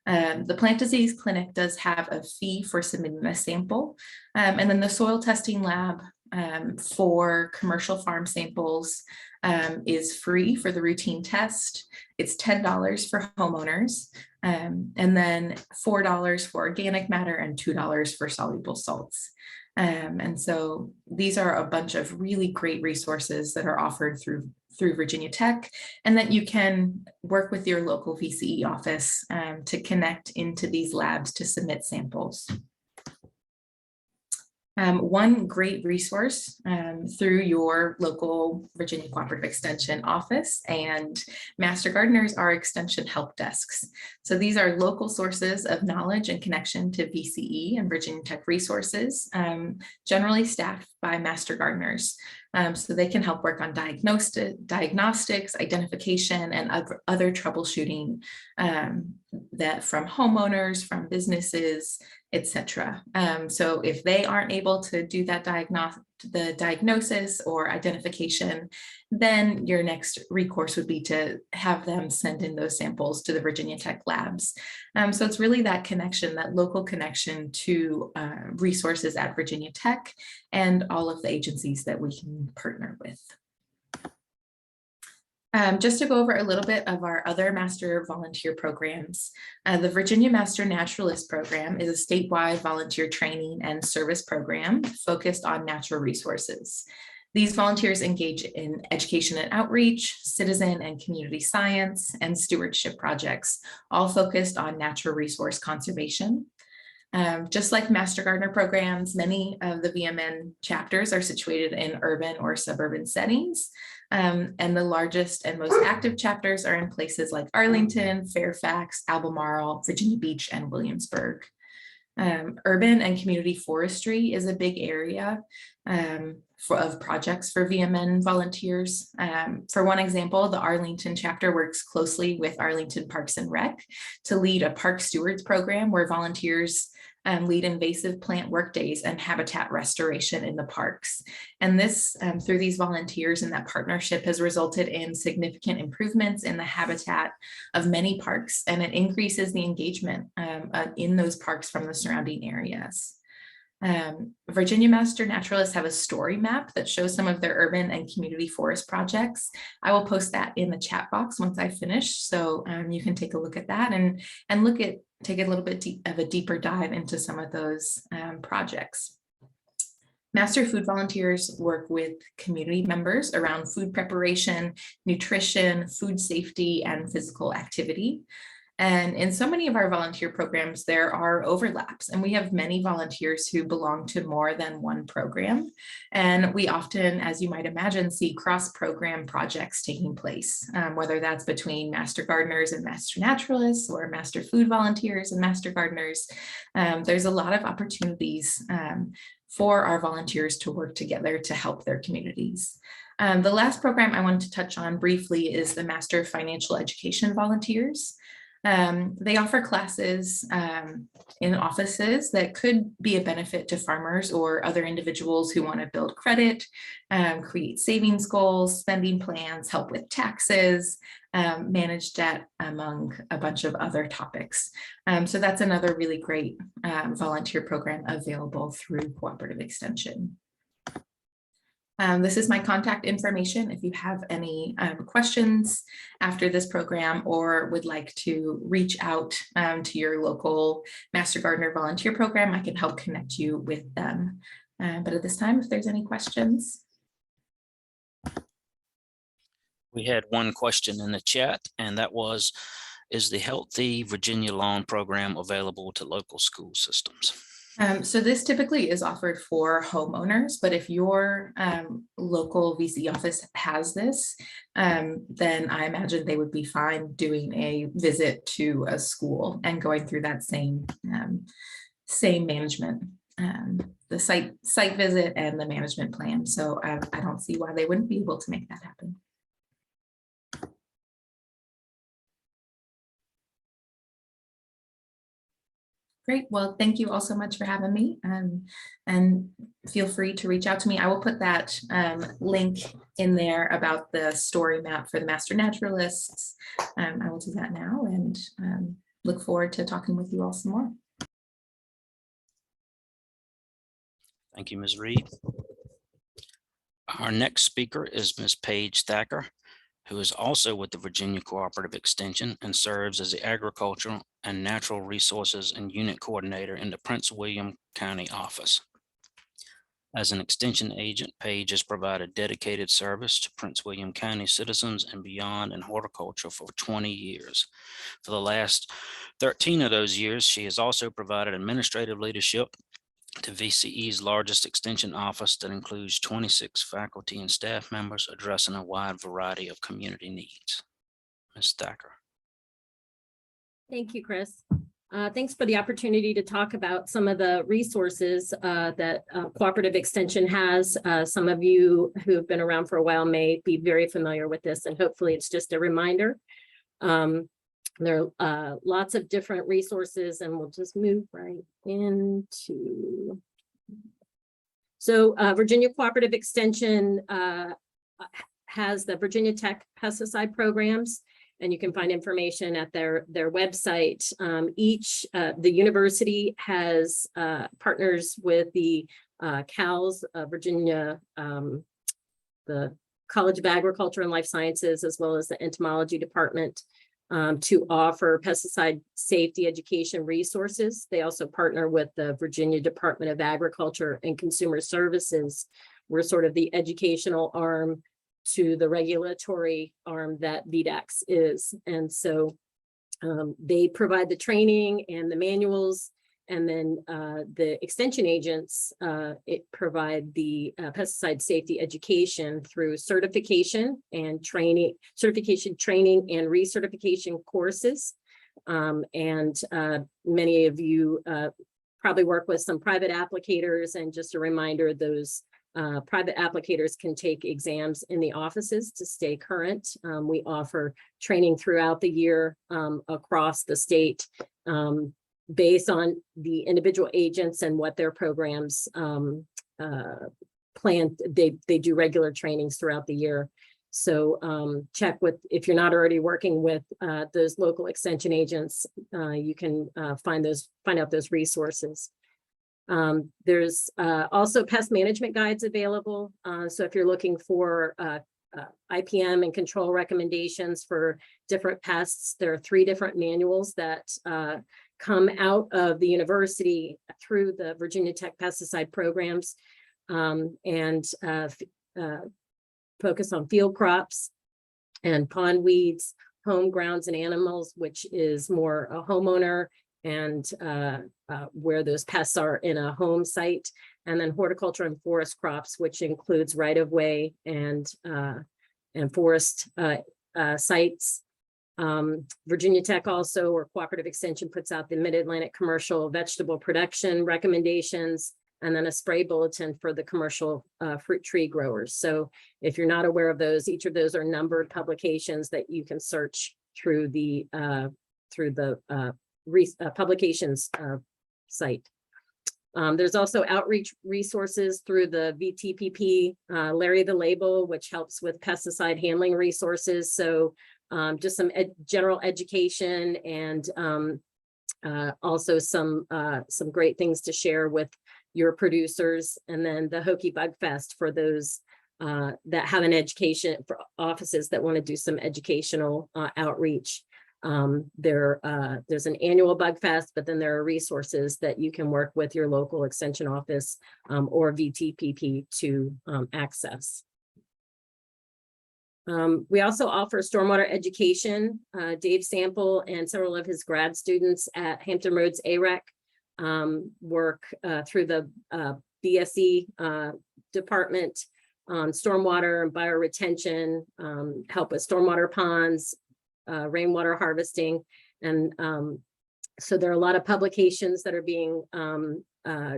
The plant disease clinic does have a fee for submitting a sample. And then the soil testing lab for commercial farm samples is free for the routine test. It's $10 for homeowners, and then $4 for organic matter and $2 for soluble salts. And so these are a bunch of really great resources that are offered through Virginia Tech, and that you can work with your local VCE office to connect into these labs to submit samples. One great resource through your local Virginia Cooperative Extension office and Master Gardeners are Extension help desks. So these are local sources of knowledge and connection to VCE and Virginia Tech resources, generally staffed by Master Gardeners. So they can help work on diagnostics, identification, and other troubleshooting that from homeowners, from businesses, etc. So if they aren't able to do that diagnosis or identification, then your next recourse would be to have them send in those samples to the Virginia Tech labs. So it's really that connection, that local connection to resources at Virginia Tech and all of the agencies that we can partner with. Just to go over a little bit of our other master volunteer programs, the Virginia Master Naturalist program is a statewide volunteer training and service program focused on natural resources. These volunteers engage in education and outreach, citizen and community science, and stewardship projects, all focused on natural resource conservation. Just like Master Gardener programs, many of the VMN chapters are situated in urban or suburban settings. And the largest and most active chapters are in places like Arlington, Fairfax, Albemarle, Virginia Beach, and Williamsburg. Urban and community forestry is a big area of projects for VMN volunteers. For one example, the Arlington chapter works closely with Arlington Parks and Rec to lead a park stewards program where volunteers lead invasive plant work days, and habitat restoration in the parks. And this, through these volunteers and that partnership, has resulted in significant improvements in the habitat of many parks, and it increases the engagement in those parks from the surrounding areas. Virginia Master Naturalists have a story map that shows some of their urban and community forest projects. I will post that in the chat box once I finish, so you can take a look at that and take a little bit of a deeper dive into some of those projects. Master Food Volunteers work with community members around food preparation, nutrition, food safety, and physical activity. And in so many of our volunteer programs, there are overlaps, and we have many volunteers who belong to more than one program. And we often, as you might imagine, see cross-program projects taking place, whether that's between Master Gardeners and Master Naturalists, or Master Food Volunteers and Master Gardeners. There's a lot of opportunities for our volunteers to work together to help their communities. The last program I wanted to touch on briefly is the Master Financial Education Volunteers. They offer classes in offices that could be a benefit to farmers or other individuals who want to build credit, create savings goals, spending plans, help with taxes, manage debt, among a bunch of other topics. So that's another really great volunteer program available through Cooperative Extension. This is my contact information. If you have any questions after this program or would like to reach out to your local Master Gardener volunteer program, I can help connect you with them. But at this time, if there's any questions. We had one question in the chat, and that was, is the Healthy Virginia Lawn Program available to local school systems? So this typically is offered for homeowners, but if your local VC office has this, then I imagine they would be fine doing a visit to a school and going through that same management, the site visit and the management plan. So I don't see why they wouldn't be able to make that happen. Great. Well, thank you all so much for having me, and feel free to reach out to me. I will put that link in there about the story map for the Master Naturalists. I will do that now, and look forward to talking with you all some more. Thank you, Ms. Reed. Our next speaker is Ms. Paige Thacker, who is also with the Virginia Cooperative Extension and serves as the Agricultural and Natural Resources and Unit Coordinator in the Prince William County office. As an extension agent, Paige has provided dedicated service to Prince William County citizens and beyond in horticulture for 20 years. For the last 13 of those years, she has also provided administrative leadership to VCE's largest extension office that includes 26 faculty and staff members addressing a wide variety of community needs. Ms. Thacker. Thank you, Chris. Thanks for the opportunity to talk about some of the resources that Cooperative Extension has. Some of you who have been around for a while may be very familiar with this, and hopefully it's just a reminder. There are lots of different resources, and we'll just move right into. So Virginia Cooperative Extension has the Virginia Tech pesticide programs, and you can find information at their website. The university has partners with the CALS, Virginia, the College of Agriculture and Life Sciences, as well as the entomology department, to offer pesticide safety education resources. They also partner with the Virginia Department of Agriculture and Consumer Services. We're sort of the educational arm to the regulatory arm that VDAX is. And so they provide the training and the manuals, and then the extension agents provide the pesticide safety education through certification and training, training and recertification courses. And many of you probably work with some private applicators, and just a reminder, those private applicators can take exams in the offices to stay current. We offer training throughout the year across the state. based on the individual agents and what their programs plan. They do regular trainings throughout the year. So check with, if you're not already working with those local extension agents, you can find out those resources. There's also pest management guides available. So if you're looking for IPM and control recommendations for different pests, there are 3 different manuals that come out of the university through the Virginia Tech pesticide programs, and focus on field crops and pond weeds, home grounds and animals, which is more a homeowner and where those pests are in a home site, and then horticulture and forest crops, which includes right-of-way and forest sites. Virginia Tech also, or Cooperative Extension, puts out the Mid-Atlantic Commercial Vegetable Production recommendations, and then a spray bulletin for the commercial fruit tree growers. So if you're not aware of those, each of those are numbered publications that you can search through the publications site. There's also outreach resources through the VTPP, Larry the Label, which helps with pesticide handling resources. So just some general education, and also some great things to share with your producers. And then the Hokie Bug Fest for those that have an education, for offices that want to do some educational outreach. There's an annual bug fest, but then there are resources that you can work with your local extension office or VTPP to access. We also offer stormwater education. Dave Sample and several of his grad students at Hampton Roads AREC work through the BSE department on stormwater and bioretention, help with stormwater ponds, rainwater harvesting. And so there are a lot of publications that are being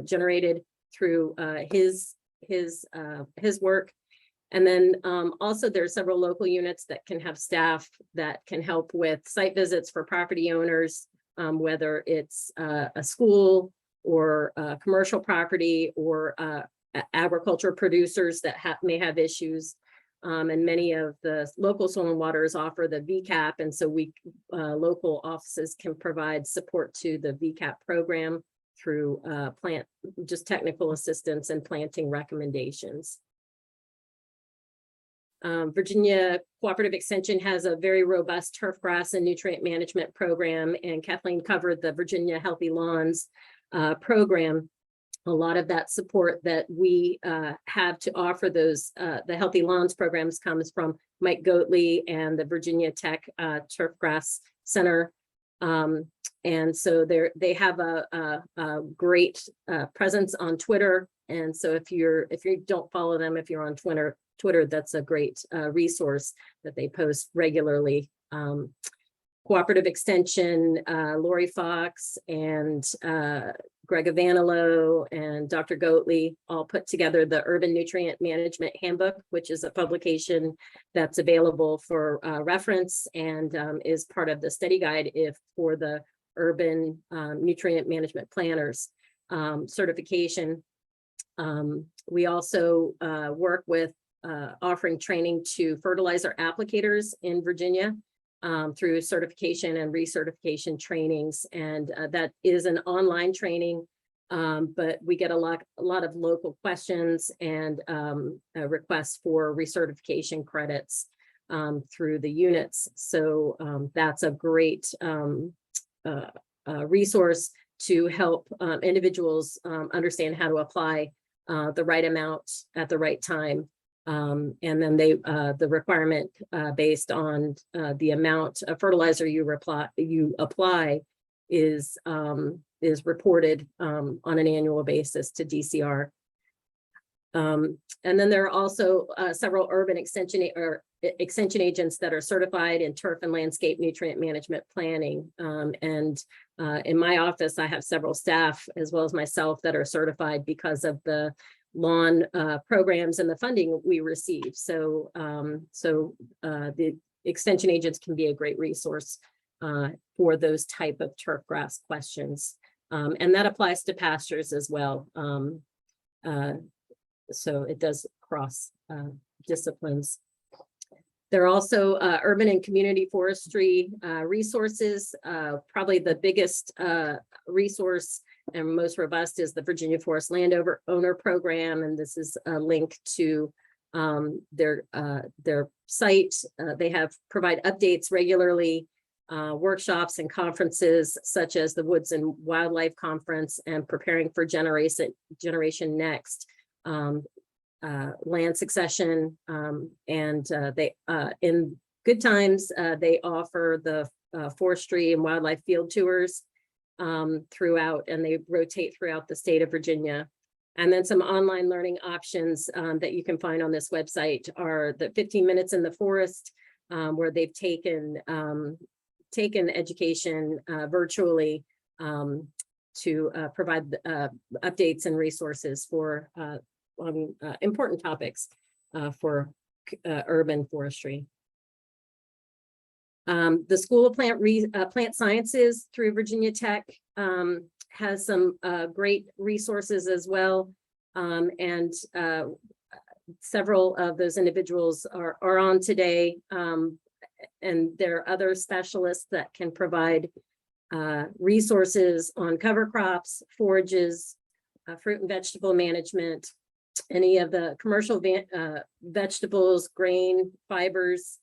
generated through his work. And then also there are several local units that can have staff that can help with site visits for property owners, whether it's a school or a commercial property or agriculture producers that may have issues. And many of the local soil and waters offer the VCAP. And so local offices can provide support to the VCAP program through just technical assistance and planting recommendations. Virginia Cooperative Extension has a very robust turf grass and nutrient management program, and Kathleen covered the Virginia Healthy Lawns program. A lot of that support that we have to offer those, the Healthy Lawns programs, comes from Mike Goatley and the Virginia Tech Turfgrass Center. And so they have a great presence on Twitter. And so if you don't follow them, if you're on Twitter, that's a great resource that they post regularly. Cooperative Extension, Lori Fox and Greg Avanilo and Dr. Goatley all put together the Urban Nutrient Management Handbook, which is a publication that's available for reference and is part of the study guide for the urban nutrient management planners certification. We also work with offering training to fertilizer applicators in Virginia through certification and recertification trainings. And that is an online training, but we get a lot of local questions and requests for recertification credits through the units. So that's a great resource to help individuals understand how to apply the right amount at the right time. And then the requirement based on the amount of fertilizer you apply is reported on an annual basis to DCR. And then there are also several urban extension agents that are certified in turf and landscape nutrient management planning. And in my office, I have several staff as well as myself that are certified because of the lawn programs and the funding we receive. So the extension agents can be a great resource for those type of turf grass questions. And that applies to pastures as well. So it does cross disciplines. There are also urban and community forestry resources. Probably the biggest resource and most robust is the Virginia Forest Landowner Program. And this is a link to their site. They provide updates regularly, workshops and conferences such as the Woods and Wildlife Conference and Preparing for Generation Next. Land succession, and they in good times they offer the forestry and wildlife field tours throughout, and they rotate throughout the state of Virginia. And then some online learning options that you can find on this website are the 15 Minutes in the Forest, where they've taken education virtually to provide updates and resources for on important topics for urban forestry. The School of Plant Sciences through Virginia Tech has some great resources as well. And several of those individuals are on today. And there are other specialists that can provide resources on cover crops, forages, fruit and vegetable management, any of the commercial vegetables, grain, fibers,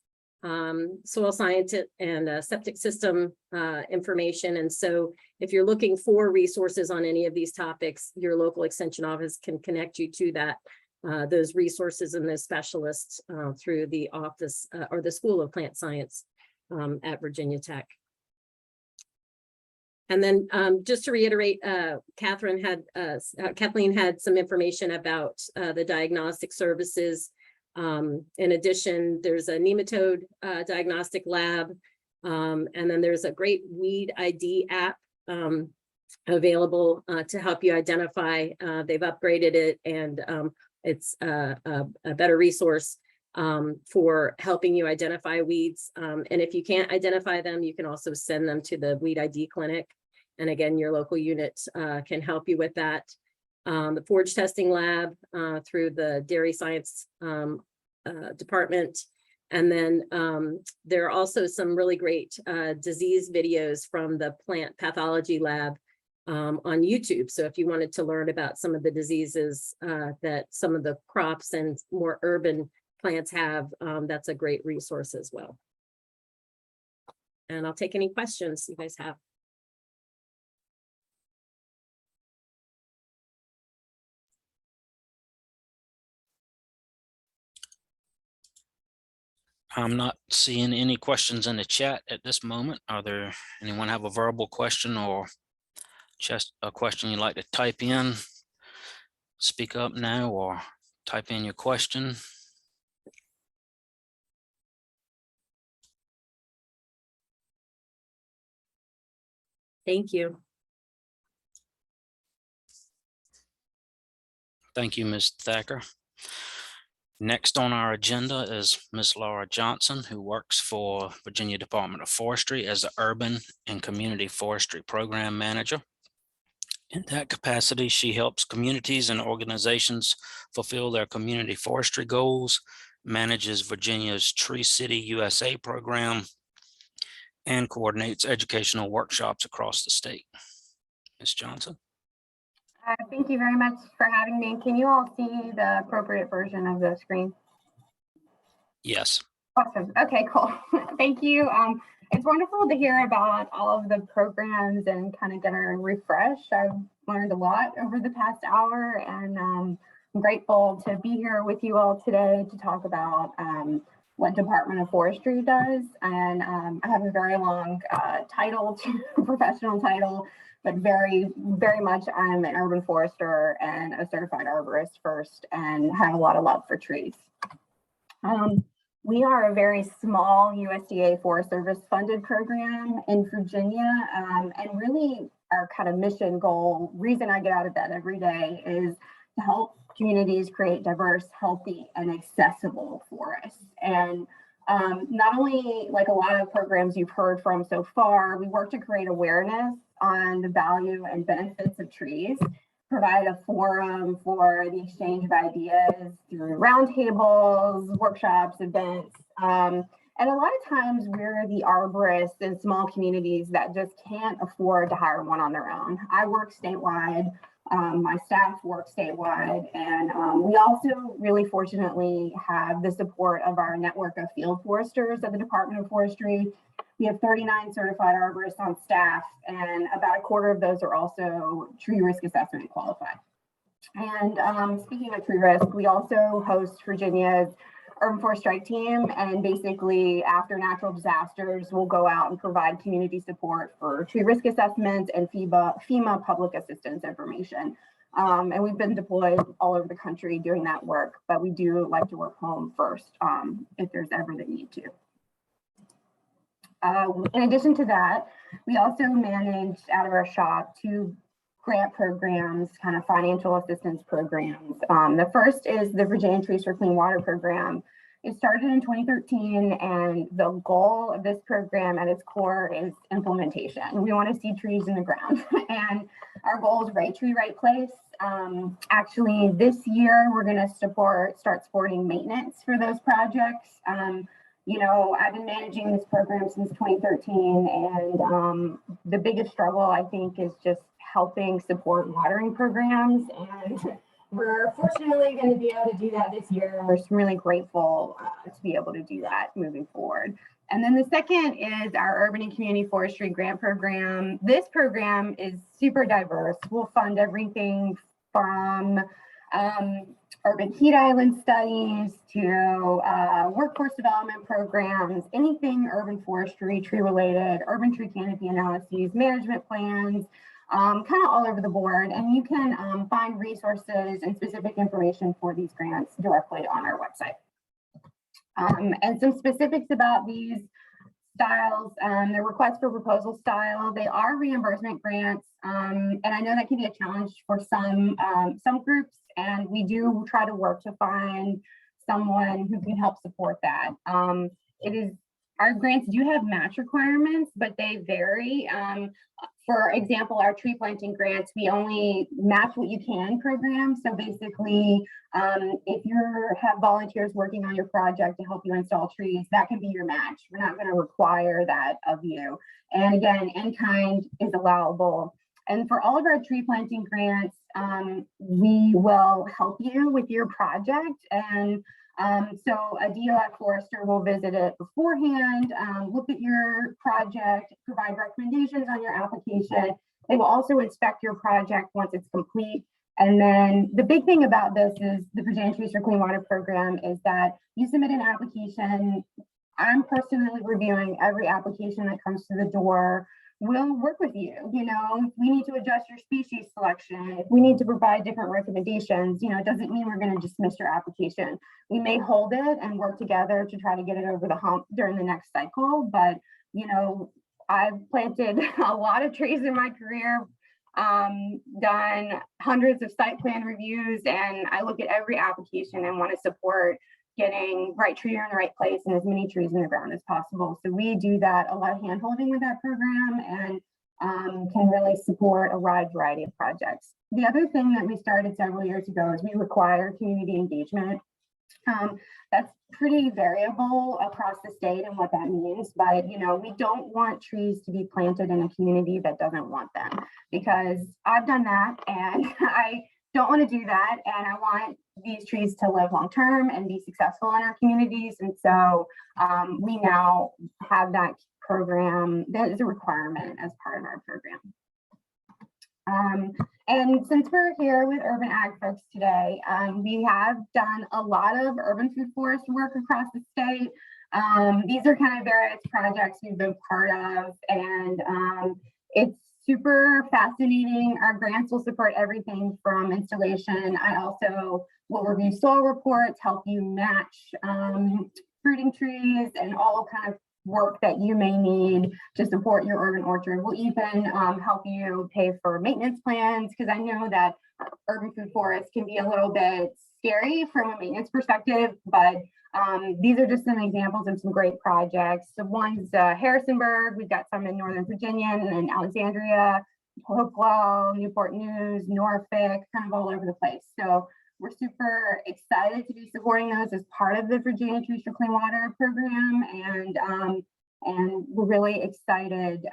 soil science and septic system information. And so if you're looking for resources on any of these topics, your local extension office can connect you to those resources and those specialists through the office or the School of Plant Science at Virginia Tech. And then just to reiterate, Kathleen had some information about the diagnostic services. In addition, there's a nematode diagnostic lab, and then there's a great weed ID app available to help you identify. They've upgraded it, and it's a better resource for helping you identify weeds. And if you can't identify them, you can also send them to the Weed ID clinic. And again, your local unit can help you with that. The forage testing lab through the dairy science department. And then there are also some really great disease videos from the plant pathology lab on YouTube. So if you wanted to learn about some of the diseases that some of the crops and more urban plants have, that's a great resource as well. And I'll take any questions you guys have. I'm not seeing any questions in the chat at this moment. Anyone have a verbal question or just a question you'd like to type in? Speak up now or type in your question. Thank you. Thank you, Ms. Thacker. Next on our agenda is Ms. Laura Johnson, who works for Virginia Department of Forestry as the Urban and Community Forestry Program Manager. In that capacity, she helps communities and organizations fulfill their community forestry goals, manages Virginia's Tree City USA program, and coordinates educational workshops across the state. Ms. Johnson. Thank you very much for having me. Can you all see the appropriate version of the screen? Yes. Awesome. Okay, cool. Thank you. It's wonderful to hear about all of the programs and kind of get a refresh. I've learned a lot over the past hour, and I'm grateful to be here with you all today to talk about what Department of Forestry does. And I have a very long title, professional title, but very much I'm an urban forester and a certified arborist first, and have a lot of love for trees. We are a very small USDA Forest Service funded program in Virginia, and really our kind of mission goal, reason I get out of bed every day, is to help communities create diverse, healthy, and accessible forests. And not only like a lot of programs you've heard from so far, we work to create awareness on the value and benefits of trees, provide a forum for the exchange of ideas through roundtables, workshops, events. And a lot of times we're the arborists in small communities that just can't afford to hire one on their own. I work statewide, my staff work statewide, and we also really fortunately have the support of our network of field foresters at the Department of Forestry. We have 39 certified arborists on staff, and about a quarter of those are also tree risk assessment qualified. And speaking of tree risk, we also host Virginia's Urban Forest Strike Team, and basically after natural disasters, we'll go out and provide community support for tree risk assessments and FEMA public assistance information. And we've been deployed all over the country doing that work, but we do like to work home first if there's ever the need to. In addition to that, we also manage out of our shop 2 grant programs, kind of financial assistance programs. The first is the Virginia Trees for Clean Water program. It started in 2013, and the goal of this program at its core is implementation. We want to see trees in the ground, and our goal is right tree, right place. Actually, this year, we're going to start supporting maintenance for those projects. You know, I've been managing this program since 2013, and the biggest struggle, I think, is just helping support watering programs. And we're fortunately going to be able to do that this year. And we're really grateful to be able to do that moving forward. And then the second is our Urban and Community Forestry Grant Program. This program is super diverse. We'll fund everything from urban heat island studies to workforce development programs, anything urban forestry, tree related, urban tree canopy analyses, management plans, kind of all over the board. And you can find resources and specific information for these grants directly on our website. And some specifics about these styles, the request for proposal style, they are reimbursement grants. And I know that can be a challenge for some groups, and we do try to work to find someone who can help support that. Our grants do have match requirements, but they vary. For example, our tree planting grants, we only match what you can program. So basically, if you have volunteers working on your project to help you install trees, that can be your match. We're not going to require that of you. And again, in-kind is allowable. And for all of our tree planting grants, we will help you with your project. And so a DOF forester will visit it beforehand, look at your project, provide recommendations on your application. They will also inspect your project once it's complete. And then the big thing about this is the Virginia Trees for Clean Water program is that you submit an application. I'm personally reviewing every application that comes to the door. We'll work with you. You know, if we need to adjust your species selection, if we need to provide different recommendations, you know, it doesn't mean we're going to dismiss your application. We may hold it and work together to try to get it over the hump during the next cycle. But, you know, I've planted a lot of trees in my career, done hundreds of site plan reviews, and I look at every application and want to support getting right tree in the right place and as many trees in the ground as possible. So we do that, a lot of hand holding with that program, and can really support a wide variety of projects. The other thing that we started several years ago is we require community engagement. That's pretty variable across the state and what that means, but you know, we don't want trees to be planted in a community that doesn't want them, because I've done that and I don't want to do that, and I want these trees to live long term and be successful in our communities. And so we now have that program that is a requirement as part of our program. And since we're here with Urban Ag folks today, we have done a lot of urban food forest work across the state. These are kind of various projects we've been part of, and it's super fascinating. Our grants will support everything from installation. I also will review soil reports, help you match fruiting trees, and all kind of work that you may need to support your urban orchard. We'll even help you pay for maintenance plans, because I know that urban food forests can be a little bit scary from a maintenance perspective, but These are just some examples of some great projects. So one's Harrisonburg, we've got some in Northern Virginia and Alexandria, Hopewell, Newport News, Norfolk, kind of all over the place. So we're super excited to be supporting those as part of the Virginia Trees for Clean Water program, and we're really excited.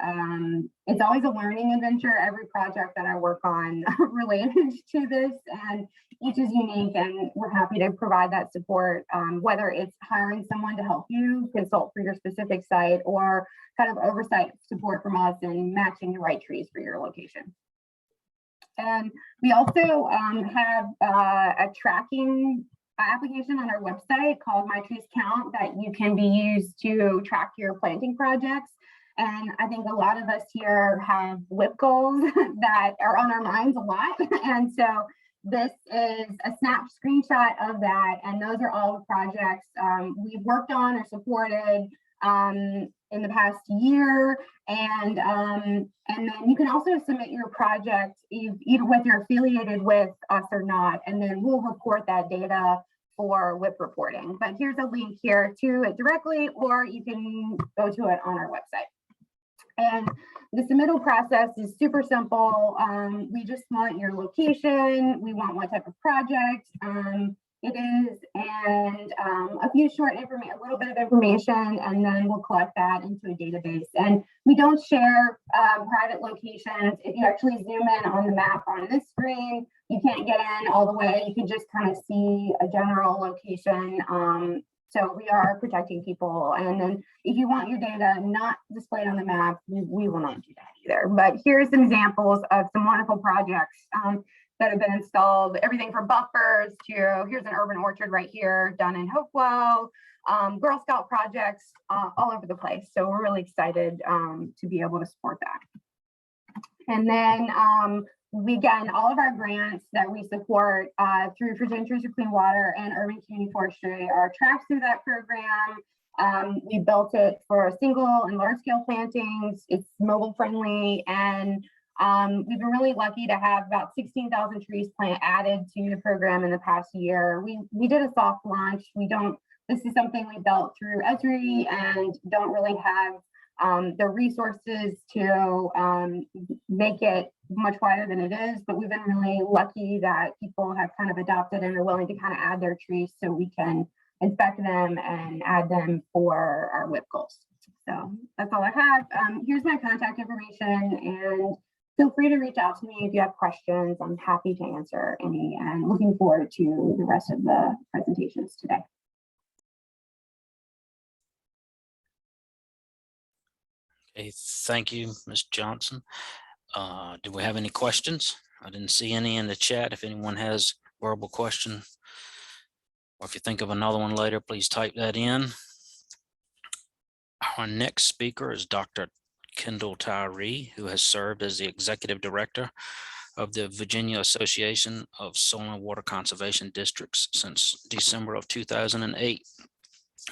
It's always a learning adventure, every project that I work on related to this, and each is unique, and we're happy to provide that support, whether it's hiring someone to help you consult for your specific site or kind of oversight support from us and matching the right trees for your location. And we also have a tracking application on our website called My Trees Count that you can be used to track your planting projects. And I think a lot of us here have WIP goals that are on our minds a lot. And so this is a screenshot of that. And those are all the projects we've worked on or supported in the past year. And then you can also submit your project either whether you're affiliated with us or not, and then we'll report that data for WIP reporting. But here's a link here to it directly, or you can go to it on our website. And the submittal process is super simple. We just want your location, we want what type of project it is, and a few short information, a little bit of information, and then we'll collect that into a database. And we don't share private locations. If you actually zoom in on the map on this screen, you can't get in all the way. You can just kind of see a general location. So we are protecting people. And then if you want your data not displayed on the map, we will not do that either. But here's some examples of some wonderful projects that have been installed, everything from buffers to, here's an urban orchard right here done in Hopewell, Girl Scout projects all over the place. So we're really excited to be able to support that. And then again, all of our grants that we support through Virginia Trees for Clean Water and Urban Community Forestry are tracked through that program. We built it for single and large scale plantings. It's mobile friendly, and we've been really lucky to have about 16,000 trees added to the program in the past year. We did a soft launch. This is something we built through Esri and don't really have the resources to make it much wider than it is, but we've been really lucky that people have kind of adopted and are willing to kind of add their trees so we can inspect them and add them for our WIP goals. So that's all I have. Here's my contact information, and feel free to reach out to me if you have questions. I'm happy to answer any, and looking forward to the rest of the presentations today. Okay, thank you, Ms. Johnson. Do we have any questions? I didn't see any in the chat. If anyone has verbal question, or if you think of another one later, please type that in. Our next speaker is Dr. Kendall Tyree, who has served as the Executive Director of the Virginia Association of Soil and Water Conservation Districts since December of 2008.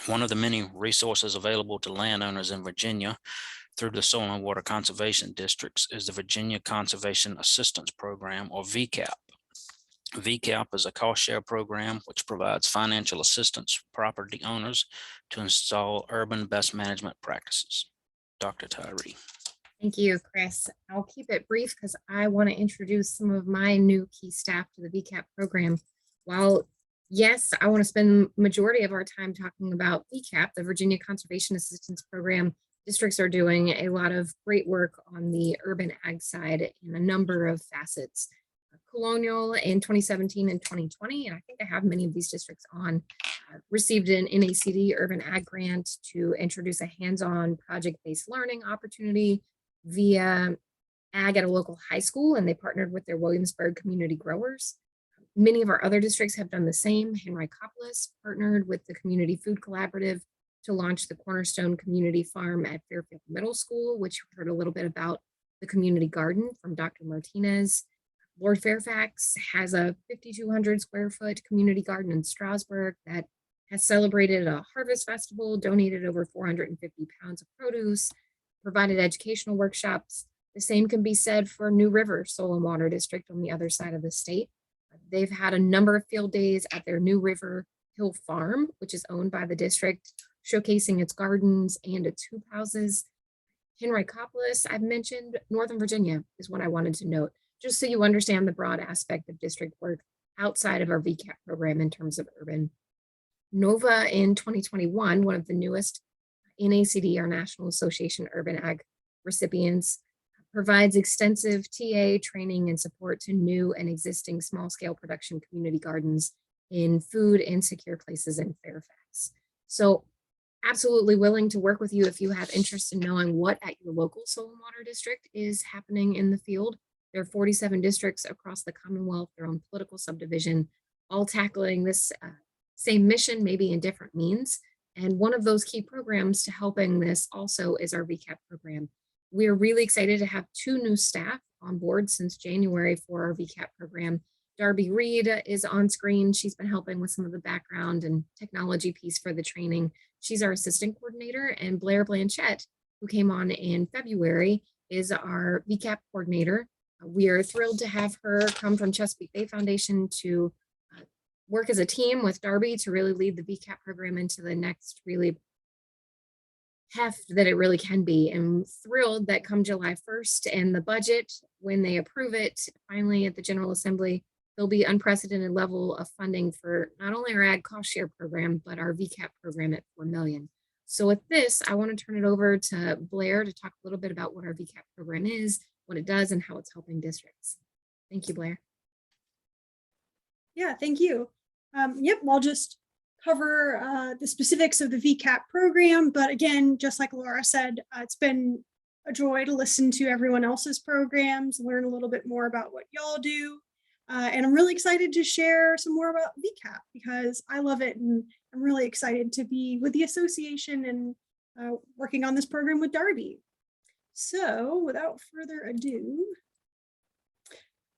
One of the many resources available to landowners in Virginia through the Soil and Water Conservation Districts is the Virginia Conservation Assistance Program, or VCAP. VCAP is a cost share program which provides financial assistance for property owners to install urban best management practices. Dr. Tyree. Thank you, Chris. I'll keep it brief because I want to introduce some of my new key staff to the VCAP program. While yes, I want to spend the majority of our time talking about VCAP, the Virginia Conservation Assistance Program, districts are doing a lot of great work on the urban ag side in a number of facets. Colonial in 2017 and 2020, and I think I have many of these districts on, received an NACD urban ag grant to introduce a hands-on project-based learning opportunity via ag at a local high school, and they partnered with their Williamsburg community growers. Many of our other districts have done the same. Henricopolis partnered with the Community Food Collaborative to launch the Cornerstone Community Farm at Fairfield Middle School, which we heard a little bit about the community garden from Dr. Martinez. Lord Fairfax has a 5,200 square foot community garden in Strasburg that has celebrated a harvest festival, donated over 450 pounds of produce, provided educational workshops. The same can be said for New River Soil and Water District on the other side of the state. They've had a number of field days at their New River Hill Farm, which is owned by the district, showcasing its gardens and its hoop houses. Henricopolis, I've mentioned. Northern Virginia is what I wanted to note, just so you understand the broad aspect of district work outside of our VCAP program in terms of urban. NOVA in 2021, one of the newest NACD, our National Association Urban Ag recipients, provides extensive TA training and support to new and existing small-scale production community gardens in food insecure places in Fairfax. So absolutely willing to work with you if you have interest in knowing what at your local soil and water district is happening in the field. There are 47 districts across the Commonwealth, their own political subdivision, all tackling this same mission, maybe in different means. And one of those key programs to helping this also is our VCAP program. We are really excited to have 2 new staff on board since January for our VCAP program. Darby Reed is on screen. She's been helping with some of the background and technology piece for the training. She's our assistant coordinator, and Blair Blanchette, who came on in February, is our VCAP coordinator. We are thrilled to have her come from Chesapeake Bay Foundation to work as a team with Darby to really lead the VCAP program into the next really heft that it really can be. I'm thrilled that come July 1st and the budget, when they approve it finally at the General Assembly, there'll be unprecedented level of funding for not only our ag cost share program, but our VCAP program at $4 million. So with this, I want to turn it over to Blair to talk a little bit about what our VCAP program is, what it does, and how it's helping districts. Thank you, Blair. Yeah, thank you. Yep, I'll just cover the specifics of the VCAP program. But again, just like Laura said, it's been a joy to listen to everyone else's programs, learn a little bit more about what y'all do. And I'm really excited to share some more about VCAP because I love it. And I'm really excited to be with the association and working on this program with Darby. So without further ado,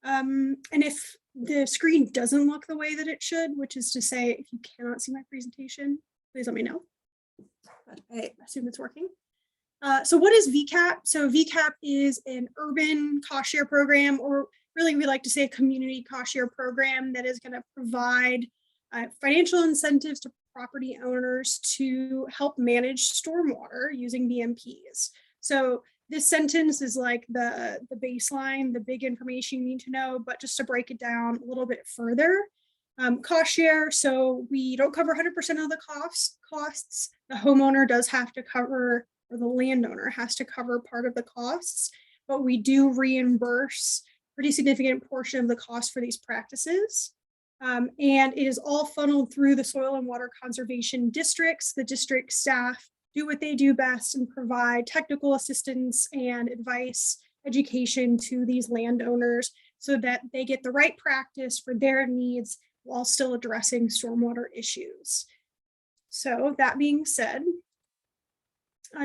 and if the screen doesn't look the way that it should, which is to say, if you cannot see my presentation, please let me know. But I assume it's working. So what is VCAP? So VCAP is an urban cost share program, or really we like to say a community cost share program that is going to provide financial incentives to property owners to help manage stormwater using BMPs. So this sentence is like the baseline, the big information you need to know, but just to break it down a little bit further, cost share. So we don't cover 100% of the costs. The homeowner does have to cover, or the landowner has to cover part of the costs, but we do reimburse a pretty significant portion of the cost for these practices. And it is all funneled through the soil and water conservation districts. The district staff do what they do best and provide technical assistance and advice, education to these landowners so that they get the right practice for their needs while still addressing stormwater issues. So that being said,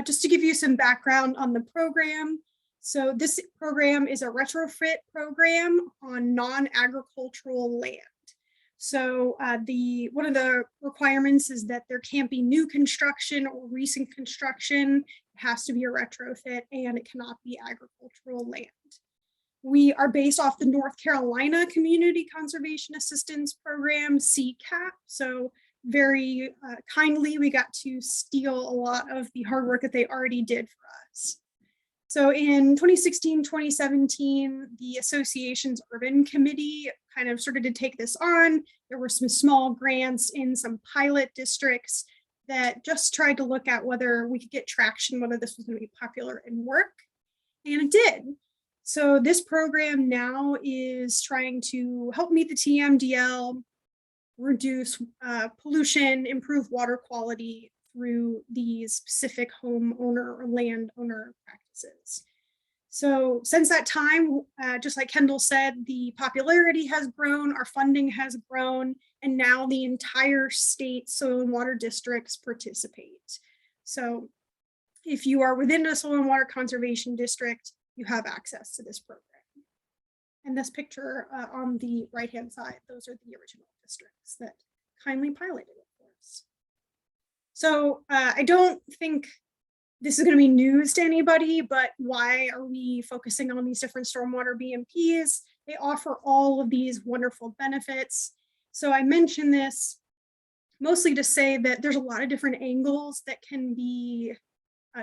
just to give you some background on the program. So this program is a retrofit program on non-agricultural land. So one of the requirements is that there can't be new construction or recent construction. It has to be a retrofit and it cannot be agricultural land. We are based off the North Carolina Community Conservation Assistance Program, CCAP. So very kindly, we got to steal a lot of the hard work that they already did for us. So in 2016, 2017, the association's urban committee kind of started to take this on. There were some small grants in some pilot districts that just tried to look at whether we could get traction, whether this was going to be popular and work, and it did. So this program now is trying to help meet the TMDL, reduce pollution, improve water quality through these specific homeowner or landowner practices. So since that time, just like Kendall said, the popularity has grown, our funding has grown, and now the entire state soil and water districts participate. So if you are within a soil and water conservation district, you have access to this program. And this picture on the right-hand side, those are the original districts that kindly piloted it for us. So I don't think this is going to be news to anybody, but why are we focusing on these different stormwater BMPs? They offer all of these wonderful benefits. So I mentioned this, mostly to say that there's a lot of different angles that can be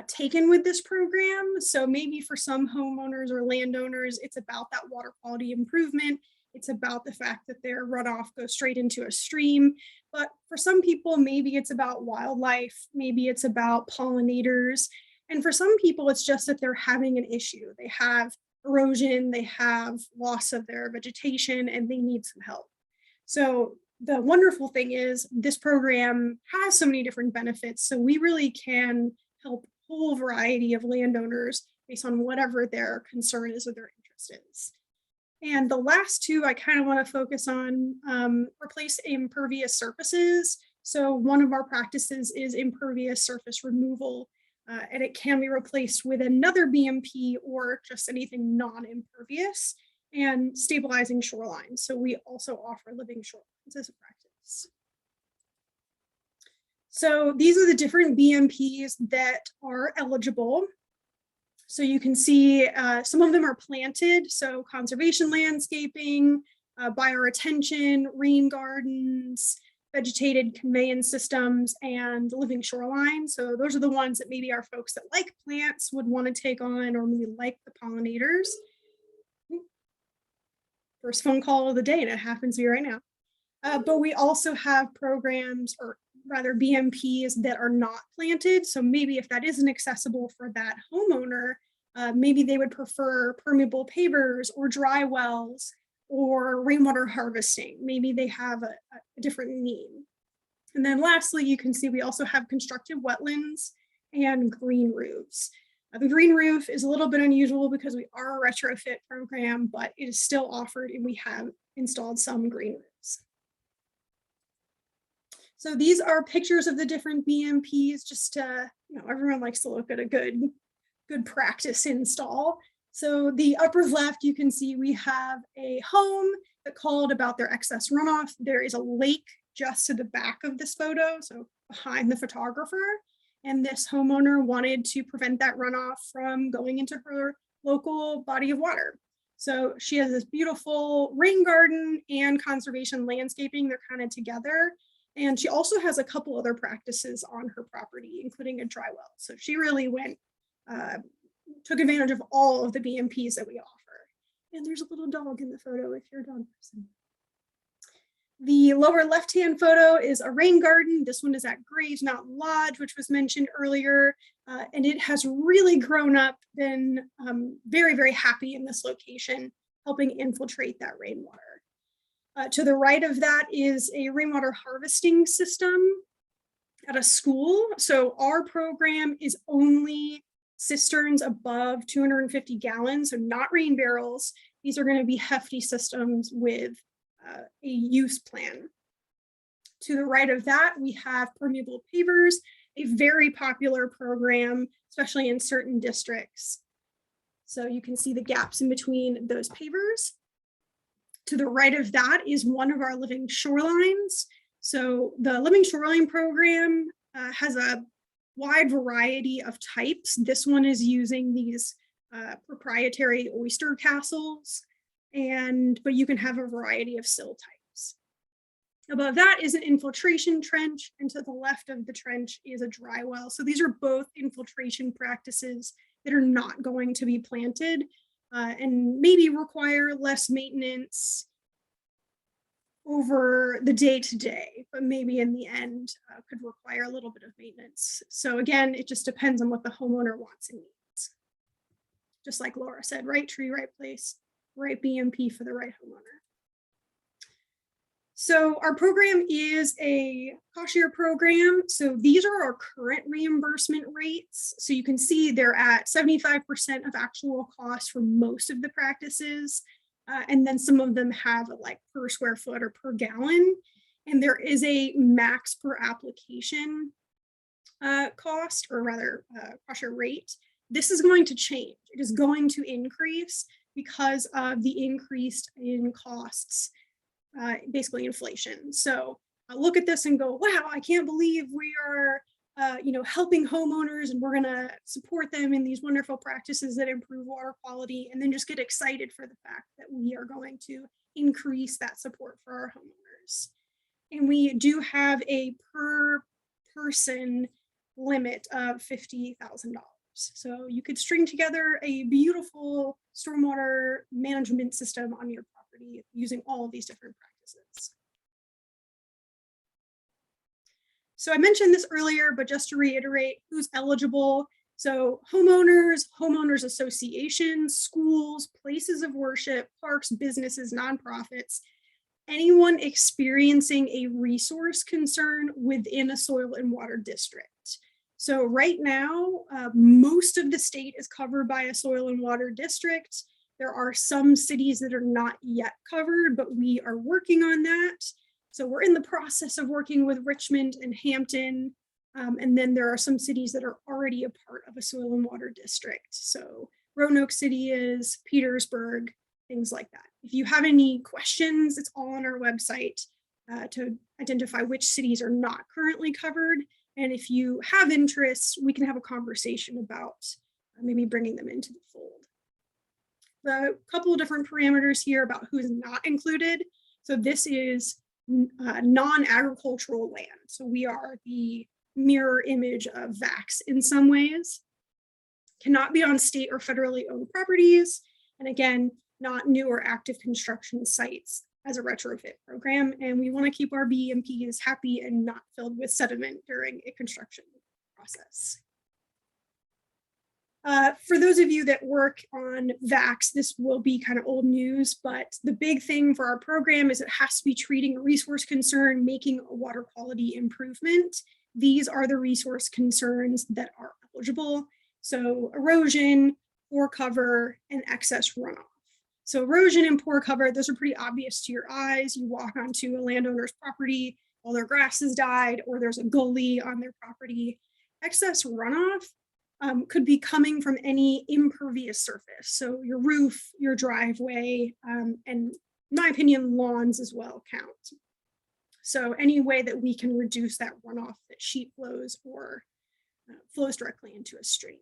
taken with this program. So maybe for some homeowners or landowners, it's about that water quality improvement. It's about the fact that their runoff goes straight into a stream. But for some people, maybe it's about wildlife, maybe it's about pollinators. And for some people, it's just that they're having an issue. They have erosion, they have loss of their vegetation, and they need some help. So the wonderful thing is this program has so many different benefits. So we really can help a whole variety of landowners based on whatever their concern is or their interest is. And the last two I kind of want to focus on, replace impervious surfaces. So one of our practices is impervious surface removal, and it can be replaced with another BMP or just anything non-impervious, and stabilizing shorelines. So we also offer living shorelines as a practice. So these are the different BMPs that are eligible. So you can see some of them are planted, so conservation landscaping, bioretention, rain gardens, vegetated conveyance systems, and living shoreline. So those are the ones that maybe our folks that like plants would want to take on, or maybe like the pollinators. First phone call of the day, and it happens to be right now. But we also have programs, or rather BMPs, that are not planted. So maybe if that isn't accessible for that homeowner, maybe they would prefer permeable pavers or dry wells or rainwater harvesting. Maybe they have a different need. And then lastly, you can see we also have constructive wetlands and green roofs. The green roof is a little bit unusual because we are a retrofit program, but it is still offered, and we have installed some green roofs. So these are pictures of the different BMPs, just to, everyone likes to look at a good practice install. So the upper left, you can see we have a home that called about their excess runoff. There is a lake just to the back of this photo, so behind the photographer. And this homeowner wanted to prevent that runoff from going into her local body of water. So she has this beautiful rain garden and conservation landscaping. They're kind of together. And she also has a couple other practices on her property, including a dry well. So she really went, took advantage of all of the BMPs that we offer. And there's a little dog in the photo if you're a dog person. The lower left-hand photo is a rain garden. This one is at Graves Mountain Lodge, which was mentioned earlier. And it has really grown up, been very, very happy in this location, helping infiltrate that rainwater. To the right of that is a rainwater harvesting system at a school. So our program is only cisterns above 250 gallons, so not rain barrels. These are going to be hefty systems with a use plan. To the right of that, we have Permeable Pavers, a very popular program, especially in certain districts. So you can see the gaps in between those pavers. To the right of that is one of our living shorelines. So the living shoreline program has a wide variety of types. This one is using these proprietary oyster castles, but you can have a variety of sill types. Above that is an infiltration trench, and to the left of the trench is a dry well. So these are both infiltration practices that are not going to be planted and maybe require less maintenance over the day-to-day, but maybe in the end could require a little bit of maintenance. So again, it just depends on what the homeowner wants and needs. Just like Laura said, right tree, right place, right BMP for the right homeowner. So our program is a cost share program. So these are our current reimbursement rates. So you can see they're at 75% of actual cost for most of the practices. And then some of them have a like per square foot or per gallon. And there is a max per application cost, or rather cost share rate. This is going to change. It is going to increase because of the increase in costs, basically inflation. So look at this and go, wow, I can't believe we are helping homeowners, and we're going to support them in these wonderful practices that improve water quality, and then just get excited for the fact that we are going to increase that support for our homeowners. And we do have a per person limit of $50,000. So you could string together a beautiful stormwater management system on your property using all of these different practices. So I mentioned this earlier, but just to reiterate, who's eligible. So homeowners associations, schools, places of worship, parks, businesses, nonprofits, anyone experiencing a resource concern within a soil and water district. So right now, most of the state is covered by a soil and water district. There are some cities that are not yet covered, but we are working on that. So we're in the process of working with Richmond and Hampton. And then there are some cities that are already a part of a soil and water district. So Roanoke City is, Petersburg, things like that. If you have any questions, it's all on our website to identify which cities are not currently covered. And if you have interests, we can have a conversation about maybe bringing them into the fold. A couple of different parameters here about who's not included. So this is non-agricultural land. So we are the mirror image of VACs in some ways. Cannot be on state or federally owned properties. And again, not new or active construction sites as a retrofit program. And we want to keep our BMPs happy and not filled with sediment during a construction process. For those of you that work on VACs, this will be kind of old news, but the big thing for our program is it has to be treating a resource concern, making a water quality improvement. These are the resource concerns that are eligible. So erosion, poor cover, and excess runoff. So erosion and poor cover, those are pretty obvious to your eyes. You walk onto a landowner's property, all their grass has died, or there's a gully on their property. Excess runoff could be coming from any impervious surface. So your roof, your driveway, and in my opinion, lawns as well count. So any way that we can reduce that runoff that sheet flows or flows directly into a stream.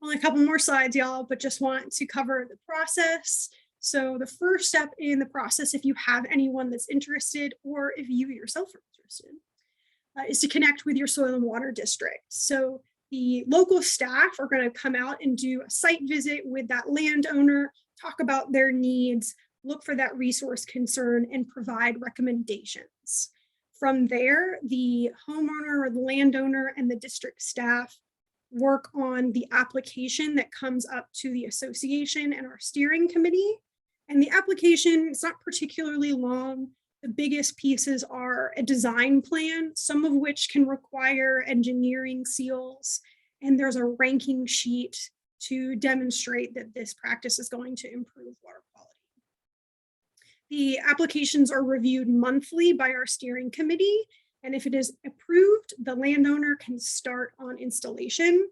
Only a couple more slides, y'all, but just want to cover the process. So the first step in the process, if you have anyone that's interested, or if you yourself are interested, is to connect with your soil and water district. So the local staff are going to come out and do a site visit with that landowner, talk about their needs, look for that resource concern, and provide recommendations. From there, the homeowner or the landowner and the district staff work on the application that comes up to the association and our steering committee. And the application is not particularly long. The biggest pieces are a design plan, some of which can require engineering seals. And there's a ranking sheet to demonstrate that this practice is going to improve water quality. The applications are reviewed monthly by our steering committee. And if it is approved, the landowner can start on installation.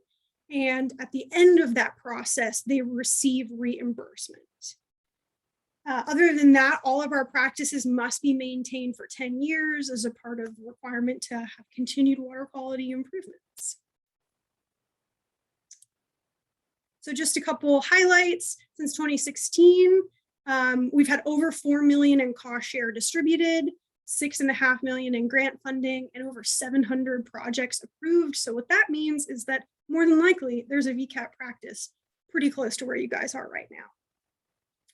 And at the end of that process, they receive reimbursement. Other than that, all of our practices must be maintained for 10 years as a part of the requirement to have continued water quality improvements. So just a couple highlights. Since 2016, we've had over 4 million in cost share distributed, 6.5 million in grant funding, and over 700 projects approved. So what that means is that more than likely there's a VCAP practice pretty close to where you guys are right now.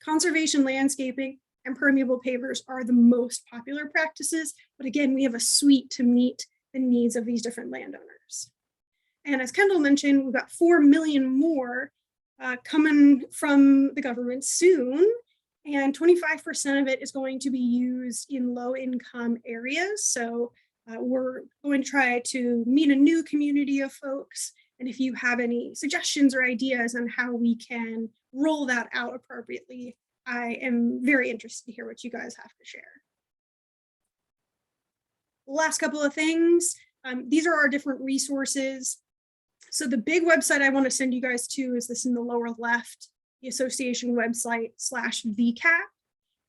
Conservation landscaping and permeable pavers are the most popular practices, but again, we have a suite to meet the needs of these different landowners. And as Kendall mentioned, we've got 4 million more coming from the government soon, and 25% of it is going to be used in low-income areas. So we're going to try to meet a new community of folks. And if you have any suggestions or ideas on how we can roll that out appropriately, I am very interested to hear what you guys have to share. Last couple of things. These are our different resources. So the big website I want to send you guys to is this in the lower left, the association website /VCAP.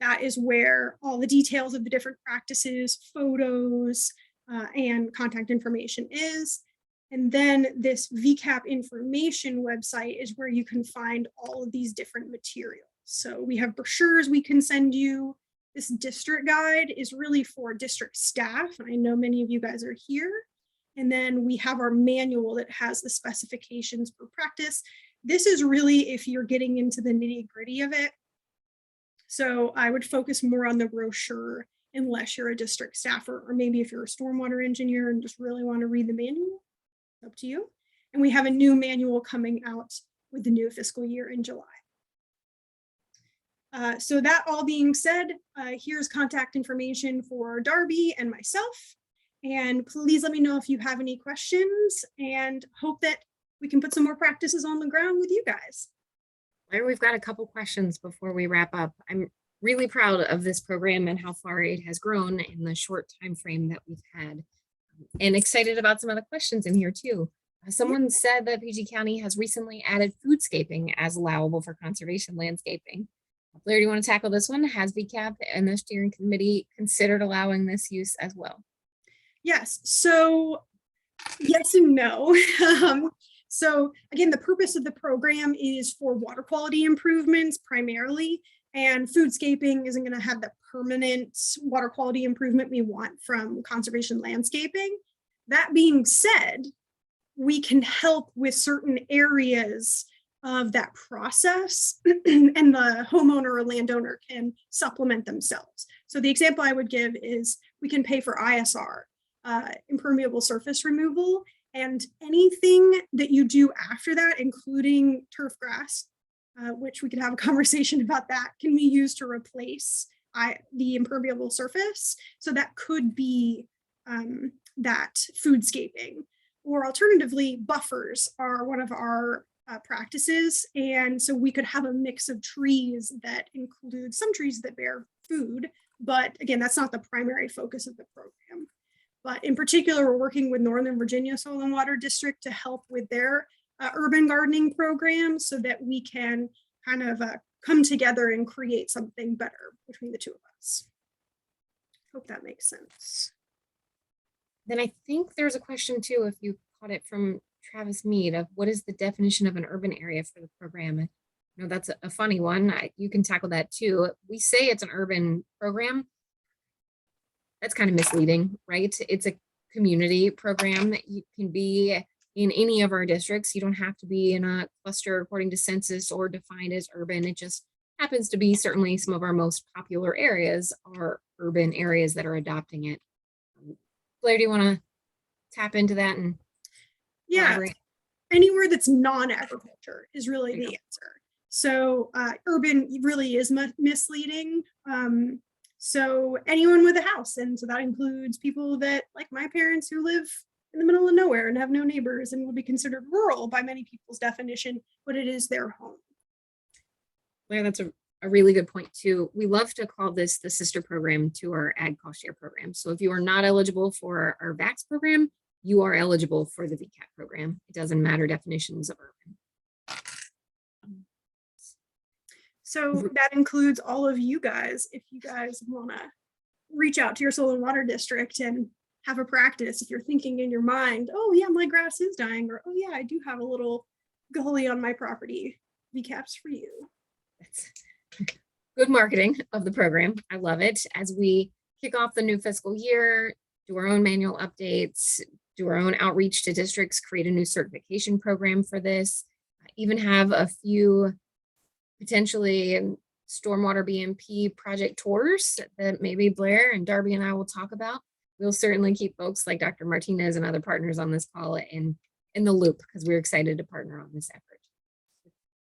That is where all the details of the different practices, photos, and contact information is. And then this VCAP information website is where you can find all of these different materials. So we have brochures we can send you. This district guide is really for district staff. And I know many of you guys are here. And then we have our manual that has the specifications for practice. This is really if you're getting into the nitty-gritty of it. So I would focus more on the brochure unless you're a district staffer, or maybe if you're a stormwater engineer and just really want to read the manual, it's up to you. And we have a new manual coming out with the new fiscal year in July. So that all being said, here's contact information for Darby and myself. And please let me know if you have any questions, and hope that we can put some more practices on the ground with you guys. Blair, we've got a couple questions before we wrap up. I'm really proud of this program and how far it has grown in the short time frame that we've had, and excited about some of the questions in here too. Someone said that PG County has recently added foodscaping as allowable for conservation landscaping. Blair, do you want to tackle this one? Has VCAP and the steering committee considered allowing this use as well? Yes, so yes and no. So again, the purpose of the program is for water quality improvements primarily, and foodscaping isn't going to have the permanent water quality improvement we want from conservation landscaping. That being said, we can help with certain areas of that process and the homeowner or landowner can supplement themselves. So the example I would give is we can pay for ISR, impermeable surface removal, and anything that you do after that, including turf grass, which we could have a conversation about, that can be used to replace the impermeable surface. So that could be that foodscaping, or alternatively, buffers are one of our practices. And so we could have a mix of trees that include some trees that bear food, but again, that's not the primary focus of the program. But in particular, we're working with Northern Virginia Soil and Water District to help with their urban gardening program, so that we can kind of come together and create something better between the two of us. Hope that makes sense. Then I think there's a question too, if you caught it, from Travis Mead, of what is the definition of an urban area for the program? You know, that's a funny one. You can tackle that too. We say it's an urban program. That's kind of misleading, right? It's a community program. You can be in any of our districts. You don't have to be in a cluster according to census or defined as urban. It just happens to be certainly some of our most popular areas are urban areas that are adopting it. Blair, do you want to tap into that? And elaborate? Anywhere that's non-agriculture is really the answer. So urban really is misleading. So anyone with a house, and so that includes people that, like my parents, who live in the middle of nowhere and have no neighbors and would be considered rural by many people's definition, but it is their home. Blair, that's a really good point too. We love to call this the sister program to our ag cost share program. So if you are not eligible for our VAX program, you are eligible for the VCAP program. It doesn't matter definitions of urban. So that includes all of you guys. If you guys want to reach out to your soil and water district and have a practice, if you're thinking in your mind, oh yeah, my grass is dying, or oh yeah, I do have a little gully on my property, VCAP's for you. That's good marketing of the program. I love it. As we kick off the new fiscal year, do our own manual updates, do our own outreach to districts, create a new certification program for this, even have a few potentially stormwater BMP project tours that maybe Blair and Darby and I will talk about. We'll certainly keep folks like Dr. Martinez and other partners on this call in the loop, because we're excited to partner on this effort.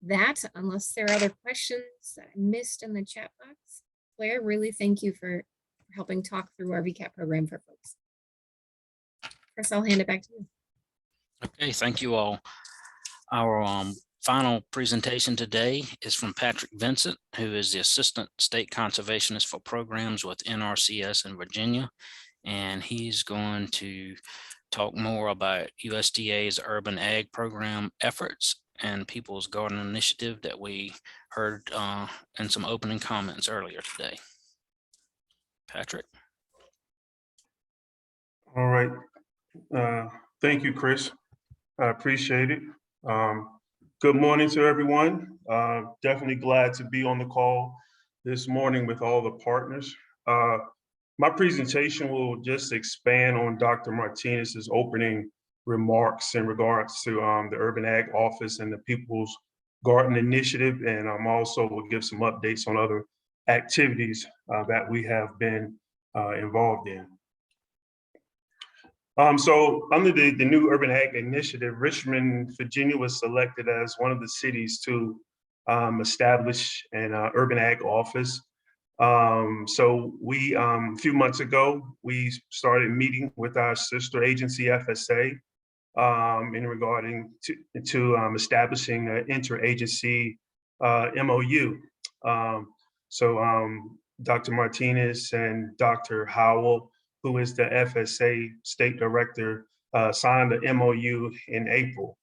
That, unless there are other questions that I missed in the chat box, Blair, really thank you for helping talk through our VCAP program for folks. Chris, I'll hand it back to you. Okay, thank you all. Our final presentation today is from Patrick Vincent, who is the Assistant State Conservationist for Programs with Nrcs in Virginia. And he's going to talk more about USDA's Urban Ag Program efforts and People's Garden Initiative that we heard in some opening comments earlier today. Patrick. All right. Thank you, Chris. I appreciate it. Good morning to everyone. Definitely glad to be on the call this morning with all the partners. My presentation will just expand on Dr. Martinez's opening remarks in regards to the Urban Ag Office and the People's Garden Initiative, and I'm also will give some updates on other activities that we have been involved in. So under the new Urban Ag Initiative, Richmond, Virginia was selected as one of the cities to establish an Urban Ag Office. So we, a few months ago, we started meeting with our sister agency, FSA, in regarding to establishing an interagency MOU. Dr. Martinez and Dr. Howell, who is the FSA State Director, signed the MOU in April.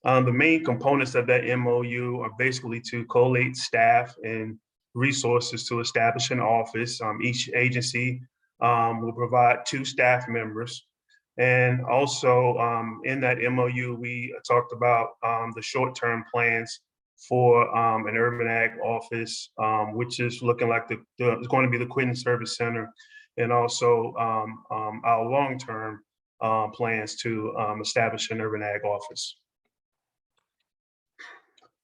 The main components of that MOU are basically to collate staff and resources to establish an office. Each agency will provide 2 staff members. And also in that MOU, we talked about the short-term plans for an Urban Ag Office, which is looking like it's going to be the Quitting Service Center, and also our long-term plans to establish an Urban Ag Office.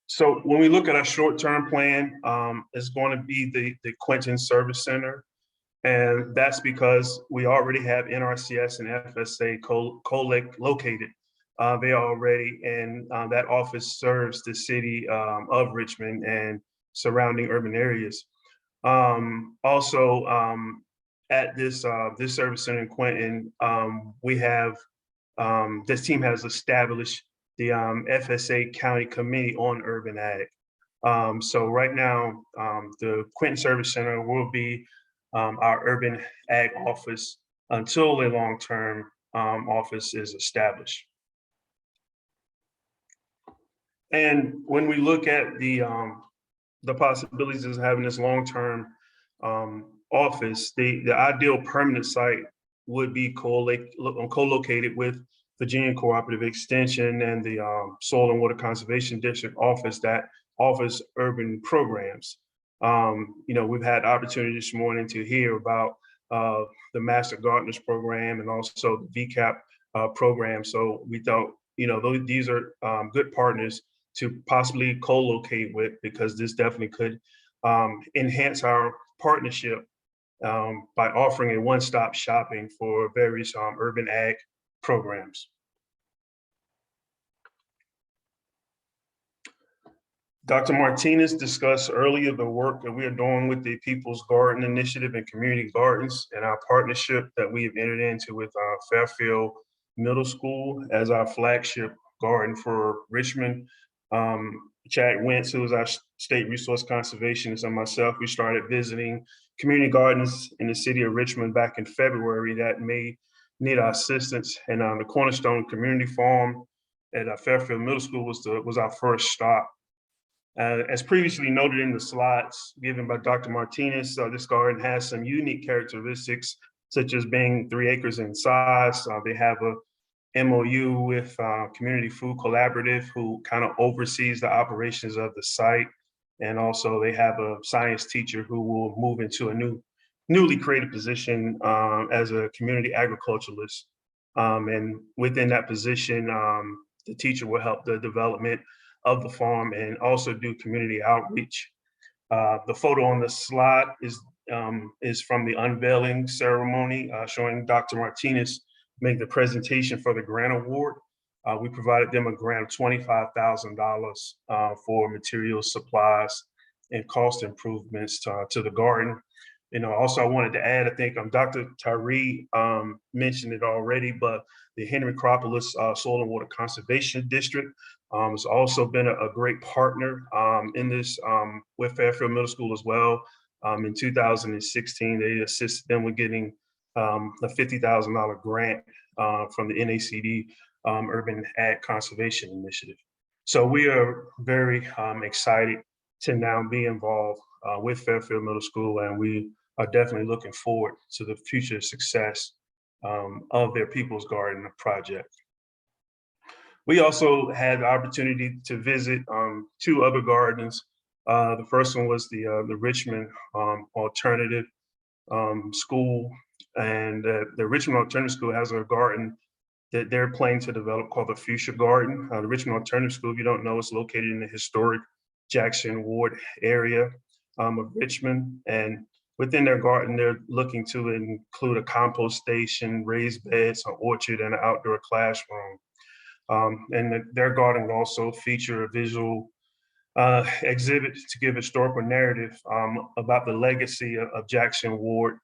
So when we look at our short-term plan, it's going to be the Quitting Service Center. And that's because we already have Nrcs and FSA co-located there already. And that office serves the city of Richmond and surrounding urban areas. Also, at this service center in Quinton, we have, this team has established the FSA County Committee on Urban Ag. So right now, the Quinton Service Center will be our Urban Ag Office until a long-term office is established. And when we look at the possibilities of having this long-term office, the ideal permanent site would be co-located with Virginia Cooperative Extension and the Soil and Water Conservation District office that offers urban programs. We've had the opportunity this morning to hear about the Master Gardeners program and also the VCAP program. So we thought, these are good partners to possibly co-locate with, because this definitely could enhance our partnership by offering a one-stop shopping for various urban ag programs. Dr. Martinez discussed earlier the work that we are doing with the People's Garden Initiative and Community Gardens and our partnership that we have entered into with Fairfield Middle School as our flagship garden for Richmond. Chad Wentz, who is our state resource conservationist, and myself, we started visiting community gardens in the city of Richmond back in February that may need our assistance. And the Cornerstone Community Farm at Fairfield Middle School was our first stop. As previously noted in the slides given by Dr. Martinez, this garden has some unique characteristics, such as being 3 acres in size. They have a MOU with Community Food Collaborative, who kind of oversees the operations of the site. And also they have a science teacher who will move into a newly created position as a community agriculturalist. And within that position, the teacher will help the development of the farm and also do community outreach. The photo on the slide is from the unveiling ceremony showing Dr. Martinez make the presentation for the grant award. We provided them a grant of $25,000 for materials, supplies, and cost improvements to the garden. Also I wanted to add, I think Dr. Tyree mentioned it already, but the Henry Acropolis Soil and Water Conservation District has also been a great partner in this with Fairfield Middle School as well. In 2016, they assisted them with getting a $50,000 grant from the NACD Urban Ag Conservation Initiative. So we are very excited to now be involved with Fairfield Middle School, and we are definitely looking forward to the future success of their People's Garden project. We also had the opportunity to visit 2 other gardens The first one was the Richmond Alternative School, and the Richmond Alternative School has a garden that they're planning to develop called the Fuchsia Garden. The Richmond Alternative School, if you don't know, is located in the historic Jackson Ward area of Richmond. And within their garden, they're looking to include a compost station, raised beds, an orchard, and an outdoor classroom. And their garden will also feature a visual exhibit to give historical narrative about the legacy of Jackson Ward,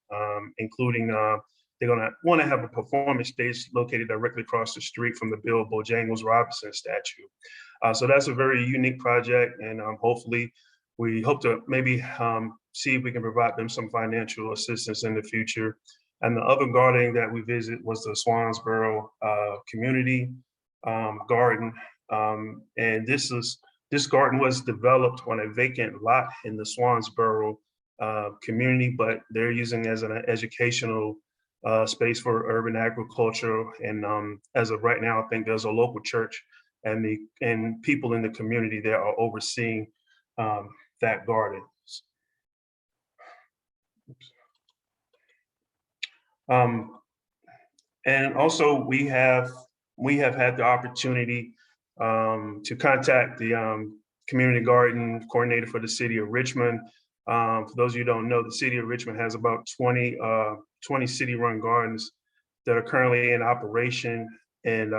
including they're going to want to have a performance stage located directly across the street from the Bill Bojangles Robinson statue. So that's a very unique project, and hopefully we hope to maybe see if we can provide them some financial assistance in the future. And the other garden that we visit was the Swansboro Community Garden. And this garden was developed on a vacant lot in the Swansboro community, but they're using it as an educational space for urban agriculture. And as of right now, I think there's a local church and people in the community that are overseeing that garden. And also we have had the opportunity to contact the community garden coordinator for the city of Richmond. For those of you who don't know, the city of Richmond has about 20 city-run gardens that are currently in operation, and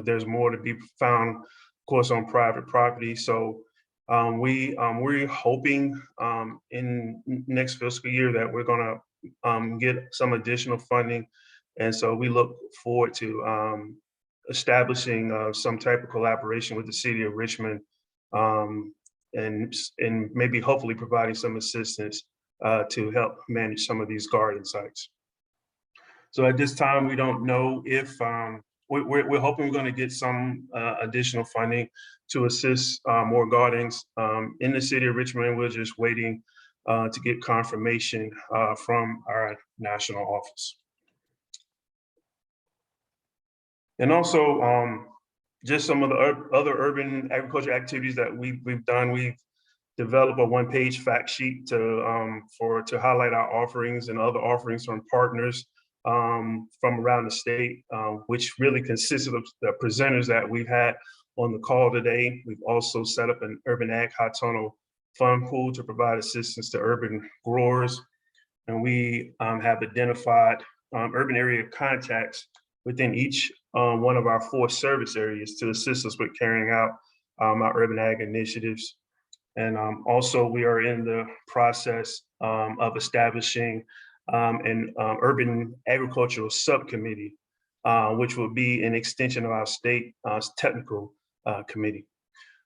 there's more to be found, of course, on private property. So we're hoping in next fiscal year that we're going to get some additional funding, and so we look forward to establishing some type of collaboration with the city of Richmond, and maybe hopefully providing some assistance to help manage some of these garden sites. So at this time, we don't know if we're hoping we're going to get some additional funding to assist more gardens in the city of Richmond. We're just waiting to get confirmation from our national office. And also, just some of the other urban agriculture activities that we've done. We've developed a one-page fact sheet to highlight our offerings and other offerings from partners from around the state, which really consists of the presenters that we've had on the call today. We've also set up an urban ag high tunnel fund pool to provide assistance to urban growers, and we have identified urban area contacts within each one of our 4 service areas to assist us with carrying out our urban ag initiatives. And also we are in the process of establishing an urban agricultural subcommittee, which will be an extension of our state technical committee.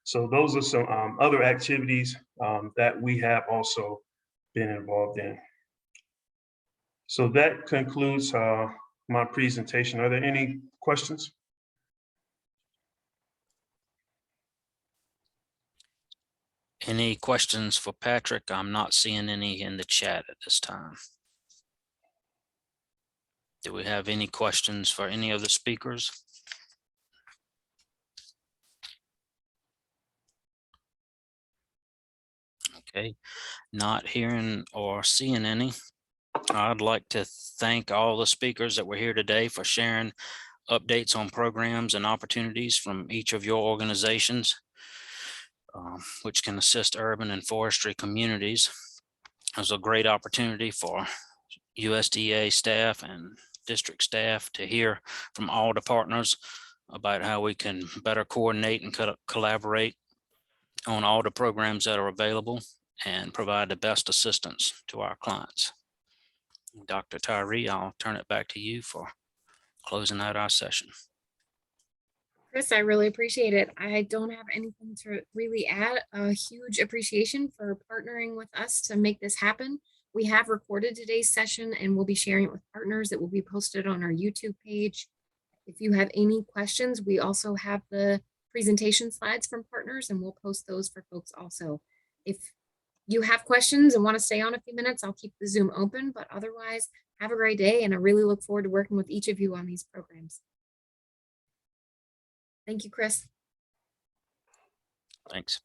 So those are some other activities that we have also been involved in. So that concludes my presentation. Are there any questions? Any questions for Patrick? I'm not seeing any in the chat at this time. Do we have any questions for any of the speakers? Okay, not hearing or seeing any. I'd like to thank all the speakers that were here today for sharing updates on programs and opportunities from each of your organizations, which can assist urban and forestry communities. It was a great opportunity for USDA staff and district staff to hear from all the partners about how we can better coordinate and collaborate on all the programs that are available and provide the best assistance to our clients. Dr. Tyree, I'll turn it back to you for closing out our session. Chris, I really appreciate it. I don't have anything to really add. A huge appreciation for partnering with us to make this happen. We have recorded today's session and we'll be sharing it with partners. It will be posted on our YouTube page. If you have any questions, we also have the presentation slides from partners and we'll post those for folks also. If you have questions and want to stay on a few minutes, I'll keep the Zoom open, but otherwise have a great day. And I really look forward to working with each of you on these programs. Thank you, Chris. Thanks.